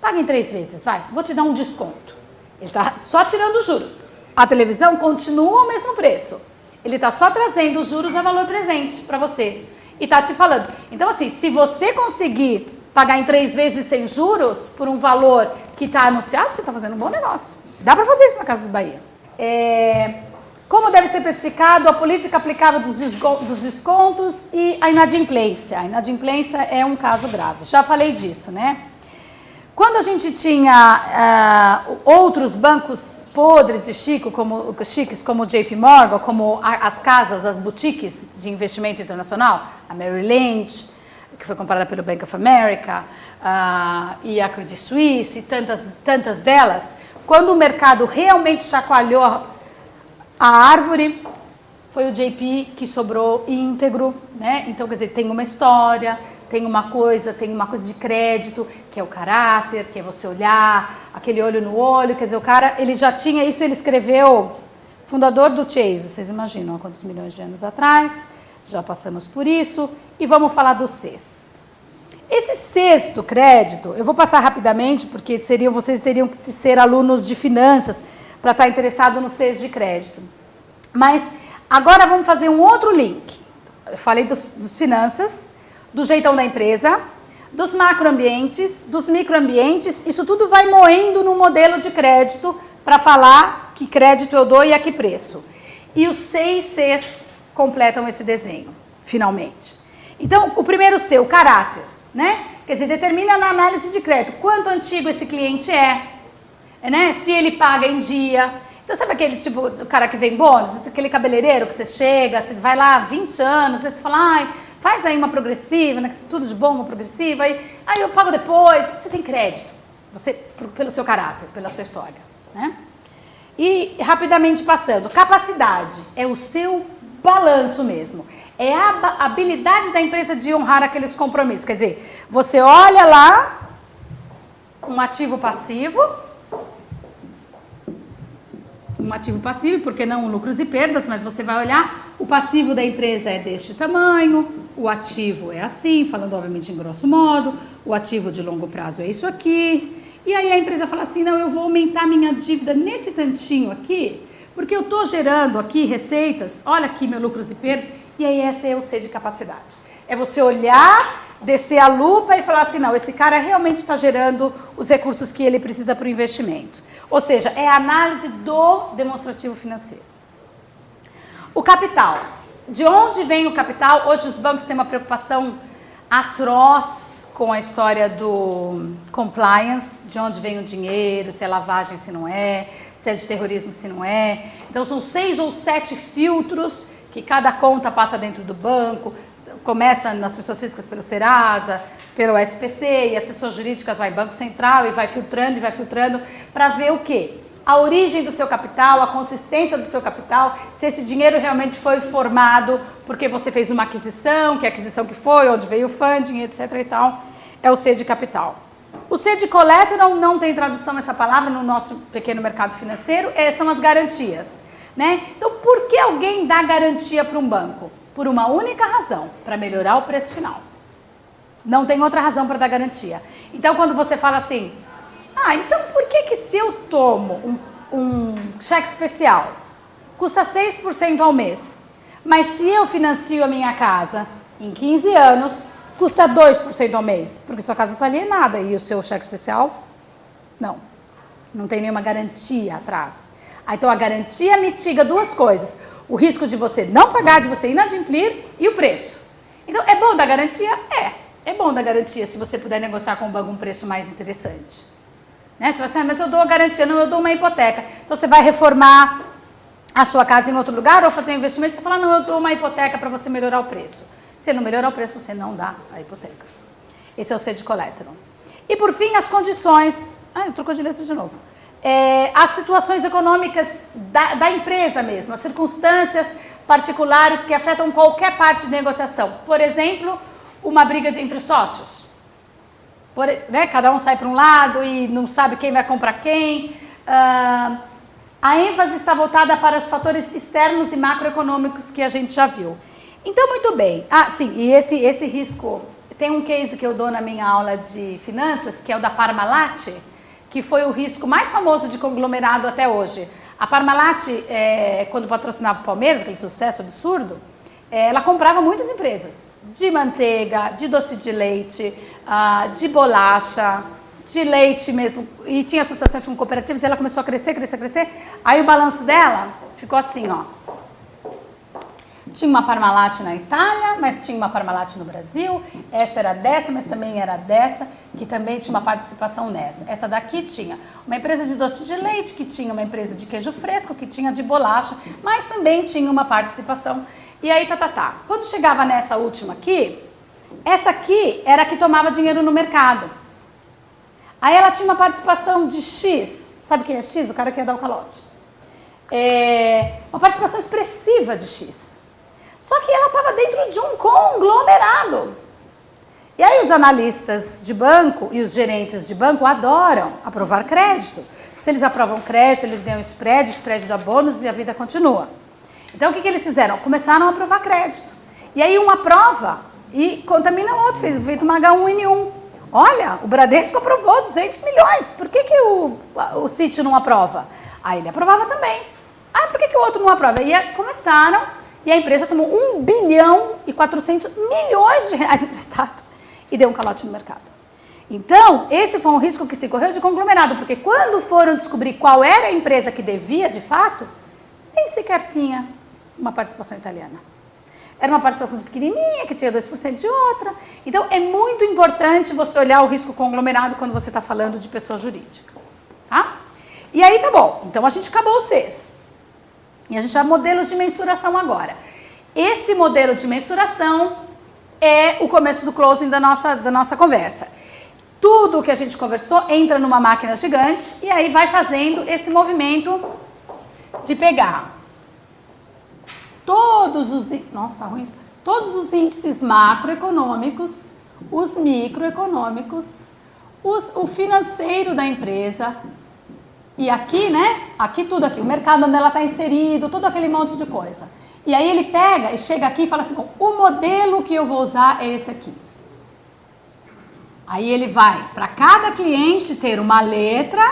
Paga em 3 vezes, vai, vou te dar um desconto. Ele está só tirando os juros. A televisão continua o mesmo preço. Ele está só trazendo os juros a valor presente para você. E está te falando. Então, assim, se você conseguir pagar em 3 vezes sem juros, por um valor que está anunciado, você está fazendo um bom negócio. Dá para fazer isso na Casas Bahia. Como deve ser especificado a política aplicável dos descontos e a inadimplência. A inadimplência é um caso grave. Já falei disso, né? Quando a gente tinha outros bancos podres de chiques, como o JP Morgan, como as casas, as boutiques de investimento internacional, a Merrill Lynch, que foi comprada pelo Bank of America, e a Credit Suisse, e tantas delas, quando o mercado realmente chacoalhou a árvore, foi o JP que sobrou íntegro, né? Então, quer dizer, tem uma história, tem uma coisa de crédito, que é o caráter, que é você olhar, aquele olho no olho, quer dizer, o cara, ele já tinha isso, ele escreveu, fundador do Chase, vocês imaginam há quantos milhões de anos atrás, já passamos por isso, e vamos falar do CES. Esse Cs do crédito, eu vou passar rapidamente, porque vocês teriam que ser alunos de finanças para estar interessado no Cs de crédito. Mas agora vamos fazer um outro link. Eu falei dos finanças, do jeitão da empresa, dos macroambientes, dos microambientes, isso tudo vai moendo no modelo de crédito para falar que crédito eu dou e a que preço. E os 6 Cs completam esse desenho, finalmente. Então, o primeiro C, o caráter, né? Quer dizer, determina na análise de crédito quanto antigo esse cliente né? Se ele paga em dia. Então, sabe aquele tipo, o cara que vem bônus, aquele cabeleireiro que você chega, você vai lá 20 anos, você fala, ai, faz aí uma progressiva, né? Tudo de bom, uma progressiva, aí eu pago depois. Você tem crédito, pelo seu caráter, pela sua história, né? E, rapidamente passando, capacidade é o seu balanço mesmo. É a habilidade da empresa de honrar aqueles compromissos. Quer dizer, você olha lá um ativo passivo, porque não lucros e perdas, mas você vai olhar, o passivo da empresa é deste tamanho, o ativo é assim, falando obviamente em grosso modo, o ativo de longo prazo é isso aqui, e aí a empresa fala assim, não, eu vou aumentar minha dívida nesse tantinho aqui, porque eu estou gerando aqui receitas, olha aqui meus lucros e perdas, e aí esse é o C de capacidade. É você olhar, descer a lupa e falar assim, não, esse cara realmente está gerando os recursos que ele precisa para o investimento. Ou seja, é a análise do demonstrativo financeiro. O capital. De onde vem o capital? Hoje os bancos têm uma preocupação atroz com a história do compliance, de onde vem o dinheiro, se é lavagem, se não é, se é de terrorismo, se não é. Então são 6 ou 7 filtros que cada conta passa dentro do banco, começa nas pessoas físicas pelo Serasa, pelo SPC, e as pessoas jurídicas vai Banco Central e vai filtrando para ver o quê? A origem do seu capital, a consistência do seu capital, se esse dinheiro realmente foi formado porque você fez uma aquisição, que aquisição que foi, onde veio o funding, etc. e tal, é o C de capital. O C de collateral não tem tradução essa palavra no nosso pequeno mercado financeiro, são as garantias, né? Então, por que alguém dá garantia para um banco? Por uma única razão, para melhorar o preço final. Não tem outra razão para dar garantia. Então, quando você fala assim, então por que se eu tomo um cheque especial, custa 6% ao mês, mas se eu financio a minha casa em 15 anos, custa 2% ao mês? Porque sua casa está alienada e o seu cheque especial, não tem nenhuma garantia atrás. Então, a garantia mitiga 2 coisas. O risco de você não pagar, de você inadimplir e o preço. Então, é bom dar garantia? É bom dar garantia se você puder negociar com o banco um preço mais interessante. Né? Se você, mas eu dou garantia, não, eu dou uma hipoteca. Então, você vai reformar a sua casa em outro lugar ou fazer um investimento, você fala, não, eu dou uma hipoteca para você melhorar o preço. Se não melhorar o preço, você não dá a hipoteca. Esse é o C de collateral. E, por fim, as condições... trocou de letra de novo. As situações econômicas da empresa mesmo, as circunstâncias particulares que afetam qualquer parte de negociação. Por exemplo, uma briga entre sócios. né, cada um sai para um lado e não sabe quem vai comprar quem. A ênfase está voltada para os fatores externos e macroeconômicos que a gente já viu. Então, muito bem. Sim, e esse risco... Tem um case que eu dou na minha aula de finanças, que é o da Parmalat, que foi o risco mais famoso de conglomerado até hoje. A Parmalat, quando patrocinava o Palmeiras, aquele sucesso absurdo, ela comprava muitas empresas. De manteiga, de doce de leite, de bolacha, de leite mesmo. E tinha associações com cooperativas e ela começou a crescer, crescer, crescer. Aí o balanço dela ficou assim, ó. Tinha uma Parmalat na Itália, mas tinha uma Parmalat no Brasil. Essa era dessa, mas também era dessa, que também tinha uma participação nessa. Essa daqui tinha uma empresa de doce de leite, que tinha uma empresa de queijo fresco, que tinha de bolacha, mas também tinha uma participação. E aí, Quando chegava nessa última aqui, essa aqui era a que tomava dinheiro no mercado. Aí ela tinha uma participação de X. Sabe quem é X? O cara que ia dar o calote. Uma participação expressiva de X. Só que ela estava dentro de um conglomerado. E aí os analistas de banco e os gerentes de banco adoram aprovar crédito. Se eles aprovam crédito, eles ganham spread dá bônus e a vida continua. Então o que eles fizeram? Começaram a aprovar crédito. E aí uma aprova e contamina o outro, fez feito uma H1N1. Olha, o Bradesco aprovou 200 milhões. Por que o Citi não aprova? Aí ele aprovava também. Por que o outro não aprova? E começaram... E a empresa tomou 1 bilhão e 400 milhões de reais emprestado e deu um calote no mercado. Então, esse foi um risco que se correu de conglomerado, porque quando foram descobrir qual era a empresa que devia de fato, nem sequer tinha uma participação italiana. Era uma participação pequenininha, que tinha 2% de outra. Então, é muito importante você olhar o risco conglomerado quando você está falando de pessoa jurídica. Tá? E aí, tá bom. Então, a gente acabou o CES. E a gente vai modelos de mensuração agora. Esse modelo de mensuração é o começo do closing da nossa conversa. Tudo o que a gente conversou entra numa máquina gigante e aí vai fazendo esse movimento de pegar todos os índices macroeconômicos, os microeconômicos, o financeiro da empresa. E aqui, né? Aqui tudo aqui, o mercado onde ela está inserido, todo aquele monte de coisa. E aí ele pega e chega aqui e fala assim, bom, o modelo que eu vou usar é esse aqui. Aí ele vai, para cada cliente, ter uma letra,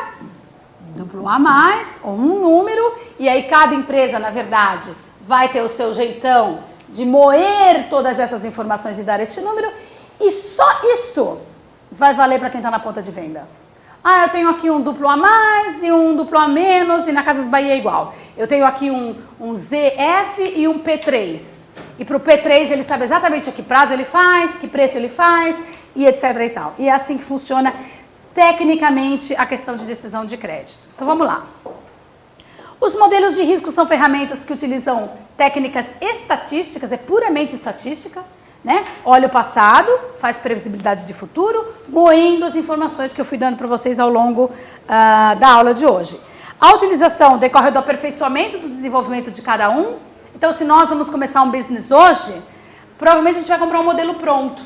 A+, ou um número, e aí cada empresa, na verdade, vai ter o seu jeitão de moer todas essas informações e dar este número, e só isto vai valer para quem está na ponta de venda. Eu tenho aqui um A+ e um A-, e na Casas Bahia é igual. Eu tenho aqui um ZF e um P3. E para o P3 ele sabe exatamente a que prazo ele faz, que preço ele faz, e etc. e tal. E é assim que funciona tecnicamente a questão de decisão de crédito. Então vamos lá. Os modelos de risco são ferramentas que utilizam técnicas estatísticas, é puramente estatística. Né? Olha o passado, faz previsibilidade de futuro, moendo as informações que eu fui dando para vocês ao longo da aula de hoje. A utilização decorre do aperfeiçoamento do desenvolvimento de cada um. Então, se nós vamos começar um business hoje, provavelmente a gente vai comprar um modelo pronto.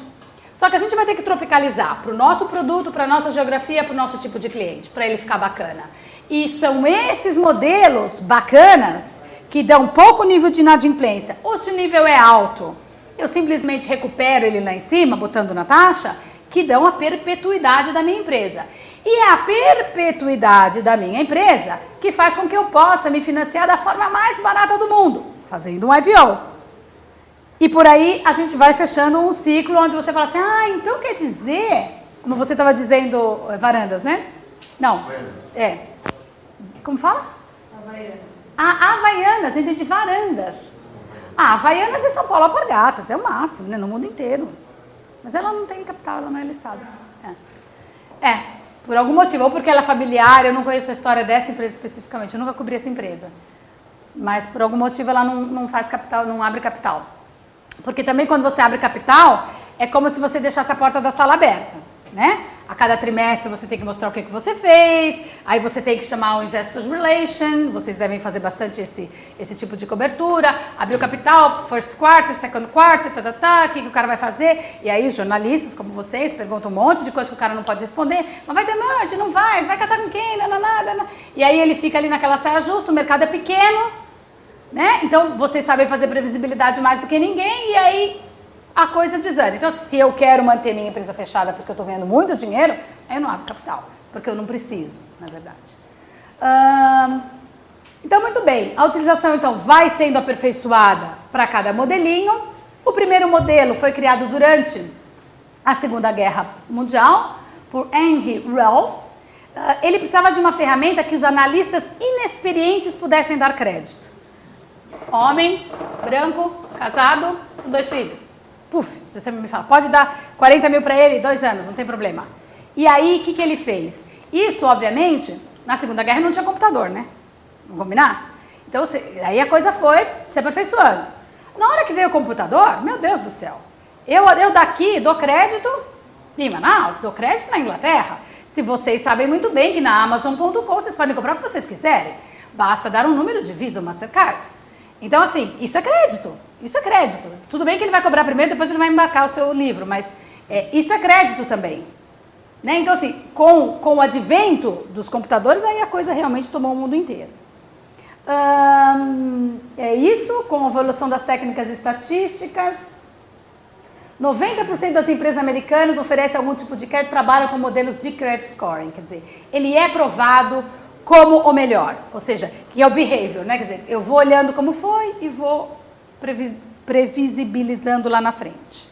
Só que a gente vai ter que tropicalizar para o nosso produto, para a nossa geografia, para o nosso tipo de cliente, para ele ficar bacana. E são esses modelos bacanas que dão pouco nível de inadimplência. Ou se o nível é alto, eu simplesmente recupero ele lá em cima, botando na taxa, que dão a perpetuidade da minha empresa. E é a perpetuidade da minha empresa que faz com que eu possa me financiar da forma mais barata do mundo, fazendo um IPO. E por aí a gente vai fechando um ciclo onde você fala assim, então quer dizer, como você estava dizendo, varandas, né? Não, como fala? Havaianas. Havaianas, eu entendi varandas. Havaianas em São Paulo, Alpargatas, é o máximo, né, no mundo inteiro. Mas ela não tem capital, ela não é listada. Por algum motivo, ou porque ela é familiar, eu não conheço a história dessa empresa especificamente, eu nunca cobri essa empresa. Mas por algum motivo ela não faz capital, não abre capital. Porque também quando você abre capital, é como se você deixasse a porta da sala aberta, né? A cada trimestre você tem que mostrar o que você fez, aí você tem que chamar o Investor Relation, vocês devem fazer bastante esse tipo de cobertura, abrir o capital, first quarter, second quarter, o que o cara vai fazer, e aí os jornalistas como vocês perguntam um monte de coisa que o cara não pode responder, mas vai ter merge, não vai casar com quem, não. E aí ele fica ali naquela saia justa, o mercado é pequeno, né? Então vocês sabem fazer previsibilidade mais do que ninguém, e aí a coisa desanda. Então, se eu quero manter minha empresa fechada porque eu estou ganhando muito dinheiro, eu não abro capital, porque eu não preciso, na verdade. Então, muito bem. A utilização, então, vai sendo aperfeiçoada para cada modelinho. O primeiro modelo foi criado durante a Segunda Guerra Mundial, por Henry Rolfe. Ele precisava de uma ferramenta que os analistas inexperientes pudessem dar crédito. Homem, branco, casado, com 2 filhos. Puf, o sistema me fala, pode dar 40 mil para ele, 2 anos, não tem problema. E aí, o que ele fez? Isso, obviamente, na Segunda Guerra não tinha computador, né? Vamos combinar? Então, aí a coisa foi se aperfeiçoando. Na hora que veio o computador, meu Deus do céu, eu daqui dou crédito em Manaus, dou crédito na Inglaterra. Se vocês sabem muito bem que na Amazon.com vocês podem comprar o que vocês quiserem. Basta dar um número de Visa ou Mastercard. Então, assim, isso é crédito. Isso é crédito. Tudo bem que ele vai cobrar primeiro, depois ele vai embarcar o seu livro, mas isso é crédito também. Né? Então, assim, com o advento dos computadores, aí a coisa realmente tomou o mundo inteiro. É isso, com a evolução das técnicas estatísticas. 90% das empresas americanas oferecem algum tipo de crédito, trabalham com modelos de credit scoring. Quer dizer, ele é provado como o melhor, ou seja, que é o behavior, né? Quer dizer, eu vou olhando como foi e vou previsibilizando lá na frente.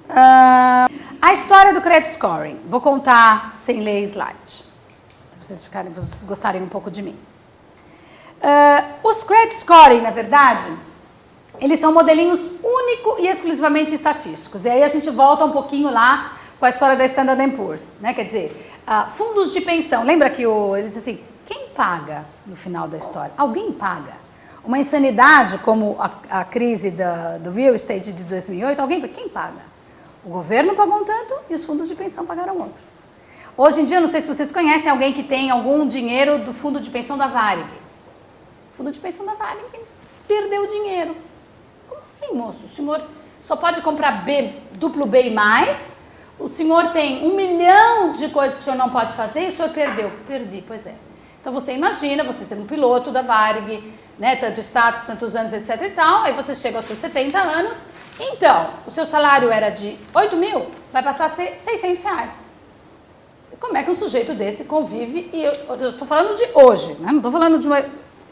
A história do credit scoring, vou contar sem ler slide, se vocês gostarem um pouco de mim. Os credit scoring, na verdade, eles são modelinhos único e exclusivamente estatísticos. E aí a gente volta um pouquinho lá com a história da Standard & Poor's, né? Quer dizer, fundos de pensão, lembra que eles dizem assim, quem paga no final da história? Alguém paga. Uma insanidade como a crise do real estate de 2008, quem paga? O governo pagou um tanto e os fundos de pensão pagaram outros. Hoje em dia, não sei se vocês conhecem alguém que tem algum dinheiro do fundo de pensão da Varig. O fundo de pensão da Varig perdeu o dinheiro. Como assim, moço? O senhor só pode comprar duplo B e mais, o senhor tem 1 milhão de coisas que o senhor não pode fazer e o senhor perdeu. Perdi, pois é. Então você imagina, você sendo um piloto da Varig, né, tanto status, tantos anos, etc e tal, aí você chega aos seus 70 anos, então, o seu salário era de 8 mil, vai passar a ser 600 reais. Como é que um sujeito desse convive, e eu estou falando de hoje, né? Não estou falando de uma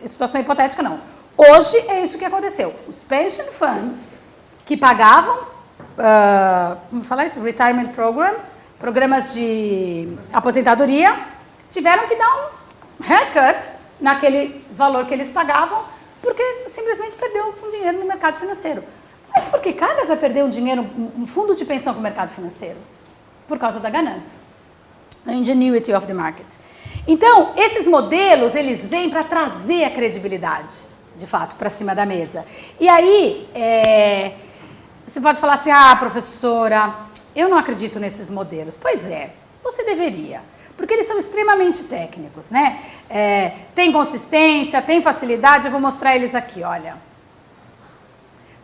situação hipotética, não. Hoje é isso que aconteceu. Os pension funds que pagavam, como falar isso? Retirement program, programas de aposentadoria, tiveram que dar um haircut naquele valor que eles pagavam, porque simplesmente perdeu um dinheiro no mercado financeiro. Mas por que cargas vai perder um fundo de pensão com o mercado financeiro? Por causa da ganância. The ingenuity of the market. Então, esses modelos, eles vêm para trazer a credibilidade, de fato, para cima da mesa. E aí, você pode falar assim, professora, eu não acredito nesses modelos. Pois é, você deveria. Porque eles são extremamente técnicos, né? Tem consistência, tem facilidade, eu vou mostrar eles aqui, olha.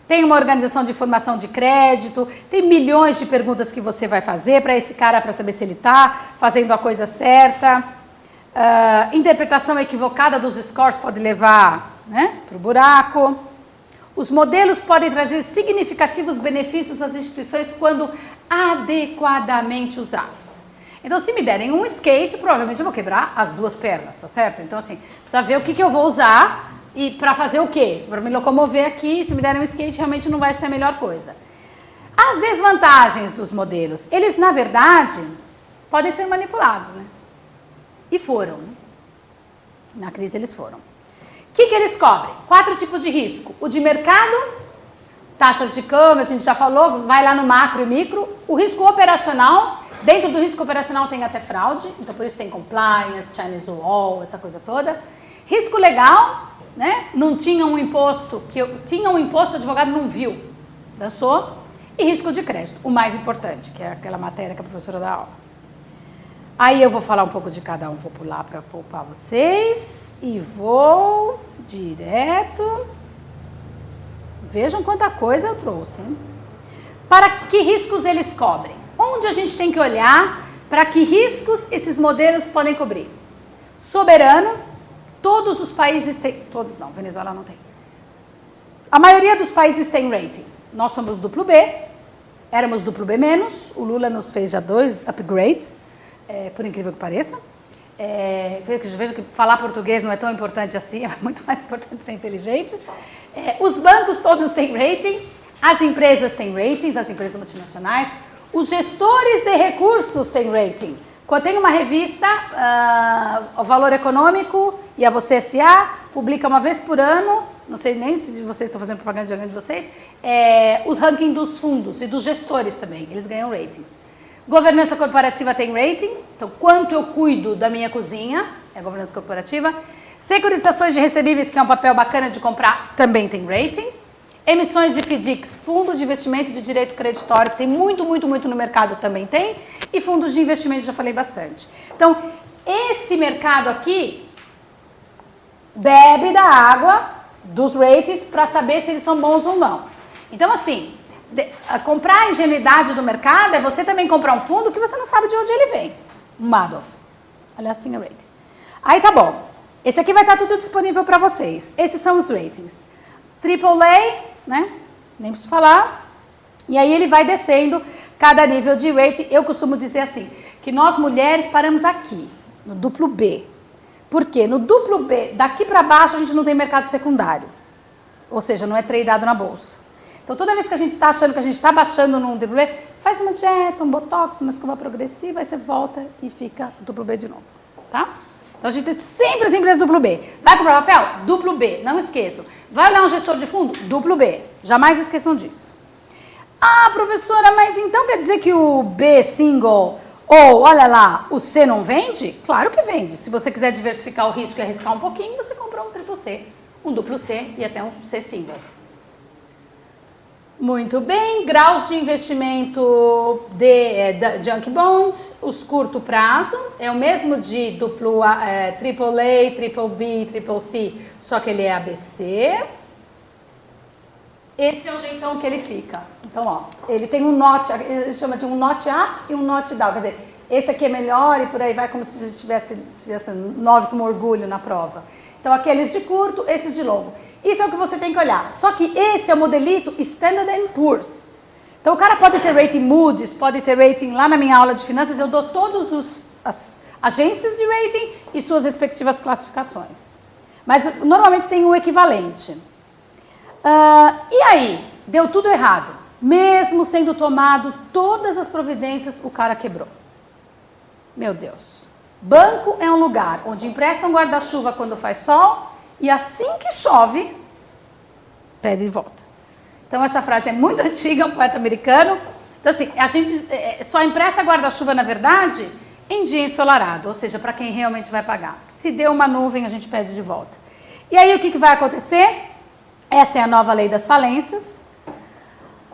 Tem uma organização de informação de crédito, tem milhões de perguntas que você vai fazer para esse cara para saber se ele está fazendo a coisa certa. Interpretação equivocada dos scores pode levar, né, para o buraco. Os modelos podem trazer significativos benefícios às instituições quando adequadamente usados. Então, se me derem um skate, provavelmente eu vou quebrar as 2 pernas, tá certo? Então, assim, precisa ver o que eu vou usar e para fazer o quê? Se para me locomover aqui, se me derem um skate, realmente não vai ser a melhor coisa. As desvantagens dos modelos, eles, na verdade, podem ser manipulados, né? E foram, né? Na crise eles foram. O que eles cobrem? 4 tipos de risco. O de mercado, taxas de câmbio, a gente já falou, vai lá no macro e micro. O risco operacional, dentro do risco operacional tem até fraude, então por isso tem compliance, Chinese wall, essa coisa toda. Risco legal, né? Não tinha um imposto, tinha um imposto, o advogado não viu, dançou. E risco de crédito, o mais importante, que é aquela matéria que a professora dá aula. Aí eu vou falar um pouco de cada um, vou pular para poupar vocês e vou direto. Vejam quanta coisa eu trouxe, hein? Para que riscos eles cobrem? Onde a gente tem que olhar para que riscos esses modelos podem cobrir? Soberano, todos os países têm, todos não, Venezuela não tem. A maioria dos países tem rating. Nós somos duplo B, éramos duplo B menos, o Lula nos fez já 2 upgrades, por incrível que pareça. Veja que falar português não é tão importante assim, é muito mais importante ser inteligente. Os bancos todos têm rating, as empresas têm ratings, as empresas multinacionais, os gestores de recursos têm rating. Quando tem uma revista, o Valor Econômico e a Você S.A. publica uma vez por ano, não sei nem se vocês estão fazendo propaganda de alguém de vocês, os rankings dos fundos e dos gestores também, eles ganham ratings. Governança corporativa tem rating, então quanto eu cuido da minha cozinha, é a governança corporativa. Securitizações de recebíveis, que é um papel bacana de comprar, também tem rating. Emissões de FDICs, Fundo de Investimento de Direito Creditório, que tem muito no mercado, também tem. E fundos de investimento, já falei bastante. Então, esse mercado aqui bebe da água dos ratings para saber se eles são bons ou não. Então, assim, comprar a ingenuidade do mercado é você também comprar um fundo que você não sabe de onde ele vem. Um Madoff. Aliás, tinha rating. Aí tá bom. Esse aqui vai estar tudo disponível para vocês. Esses são os ratings. AAA, né? Nem preciso falar. E aí ele vai descendo cada nível de rating. Eu costumo dizer assim, que nós mulheres paramos aqui, no duplo B. Por quê? No duplo B, daqui para baixo a gente não tem mercado secundário. Ou seja, não é tradeado na bolsa. Então toda vez que a gente está achando que a gente está baixando num duplo B, faz uma dieta, um botox, uma escova progressiva, aí você volta e fica duplo B de novo. Tá? Então a gente tem sempre as empresas duplo B. Vai comprar papel? Duplo B, não esqueçam. Vai olhar um gestor de fundo? Duplo B. Jamais esqueçam disso. Ah, professora, mas então quer dizer que o B single ou, olha lá, o C não vende? Claro que vende. Se você quiser diversificar o risco e arriscar um pouquinho, você compra um triplo C, um duplo C e até um C single. Muito bem, graus de investimento de junk bonds, os curto prazo, é o mesmo de duplo AAA, triple B, triple C, só que ele é ABC. Esse é o jeitão que ele fica. Então, ó, ele tem um note, ele chama de um note A e um note down, quer dizer, esse aqui é melhor e por aí vai como se a gente tivesse 9 com orgulho na prova. Então, aqueles de curto, esses de longo. Isso é o que você tem que olhar. Só que esse é o modelito Standard & Poor's. Então, o cara pode ter rating Moody's, pode ter rating, lá na minha aula de finanças, eu dou todas as agências de rating e suas respectivas classificações. Mas, normalmente, tem um equivalente. E aí? Deu tudo errado. Mesmo sendo tomado todas as providências, o cara quebrou. Meu Deus. Banco é um lugar onde emprestam guarda-chuva quando faz sol, e assim que chove, pede de volta. Então, essa frase é muito antiga, um poeta americano. Então, assim, a gente só empresta guarda-chuva, na verdade, em dia ensolarado, ou seja, para quem realmente vai pagar. Se deu uma nuvem, a gente pede de volta. E aí, o que vai acontecer? Essa é a nova lei das falências,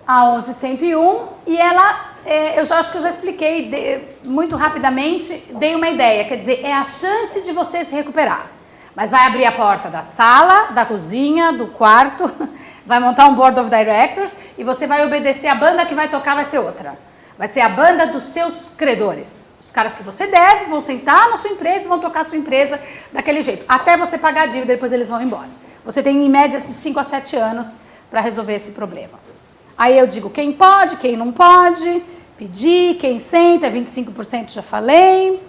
a 11.101, e ela, eu já acho que eu já expliquei muito rapidamente, dei uma ideia, quer dizer, é a chance de você se recuperar. Mas vai abrir a porta da sala, da cozinha, do quarto, vai montar um board of directors e você vai obedecer, a banda que vai tocar vai ser outra. Vai ser a banda dos seus credores. Os caras que você deve vão sentar na sua empresa e vão tocar a sua empresa daquele jeito. Até você pagar a dívida, depois eles vão embora. Você tem em média de 5 a 7 anos para resolver esse problema. Aí eu digo quem pode, quem não pode, pedir, quem senta, 25% já falei.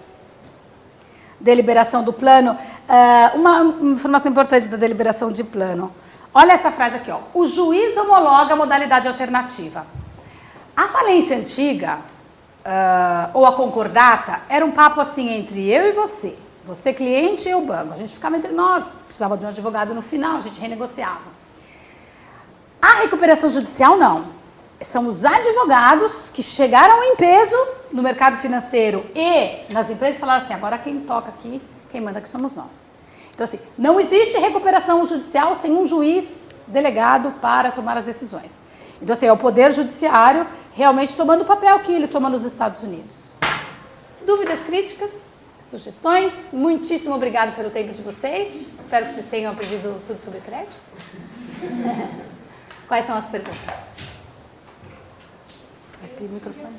Deliberação do plano. Uma informação importante da deliberação de plano. Olha essa frase aqui, ó. O juiz homologa a modalidade alternativa. A falência antiga, ou a concordata, era um papo assim entre eu e você. Você cliente e o banco. A gente ficava entre nós, precisava de um advogado no final, a gente renegociava. A recuperação judicial, não. São os advogados que chegaram em peso no mercado financeiro e nas empresas e falaram assim, agora quem toca aqui, quem manda aqui somos nós. Então, assim, não existe recuperação judicial sem um juiz delegado para tomar as decisões. Então, assim, é o poder judiciário realmente tomando o papel que ele toma nos Estados Unidos. Dúvidas, críticas, sugestões? Muitíssimo obrigado pelo tempo de vocês. Espero que vocês tenham aprendido tudo sobre crédito. Quais são as perguntas? Aqui, o microfone.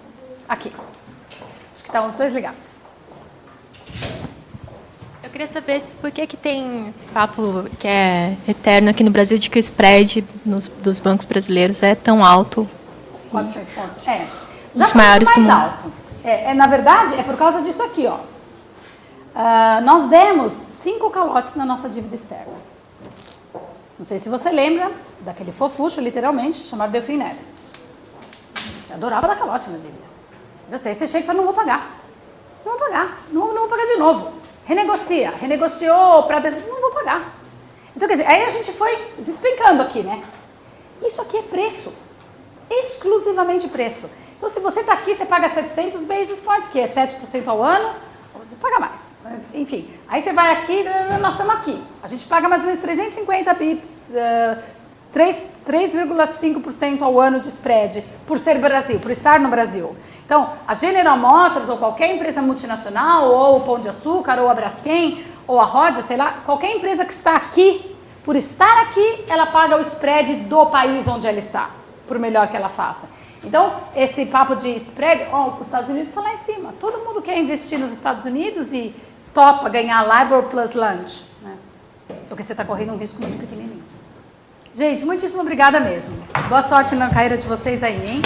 Aqui. Acho que estão os dois ligados. Eu queria saber por que tem esse papo que é eterno aqui no Brasil de que o spread dos bancos brasileiros é tão alto. 400 pontos. Já Dos foi maiores mais do mundo. alto. Na verdade, é por causa disso aqui, ó. Nós demos 5 calotes na nossa dívida externa. Não sei se você lembra daquele fofucho, literalmente, chamado Delfim Neto. Você adorava dar calote na dívida. Eu sei, você chega e fala, não vou pagar. Não vou pagar. Não vou pagar de novo. Renegocia. Renegociou para dentro. Não vou pagar. Então, quer dizer, aí a gente foi despencando aqui, né? Isso aqui é preço. Exclusivamente preço. Então, se você está aqui, você paga 700 basis points, que é 7% ao ano, ou você paga mais. Mas, enfim, aí você vai aqui, nós estamos aqui. A gente paga mais ou menos 350 bips, 3,5% ao ano de spread, por ser Brasil, por estar no Brasil. Então, a General Motors, ou qualquer empresa multinacional, ou o Pão de Açúcar, ou a Braskem, ou a Rodia, sei lá, qualquer empresa que está aqui, por estar aqui, ela paga o spread do país onde ela está, por melhor que ela faça. Então, esse papo de spread, os Estados Unidos estão lá em cima. Todo mundo quer investir nos Estados Unidos e topa ganhar LIBOR plus lunch, né? Porque você está correndo um risco muito pequenininho. Gente, muitíssimo obrigada mesmo. Boa sorte na carreira de vocês aí, hein?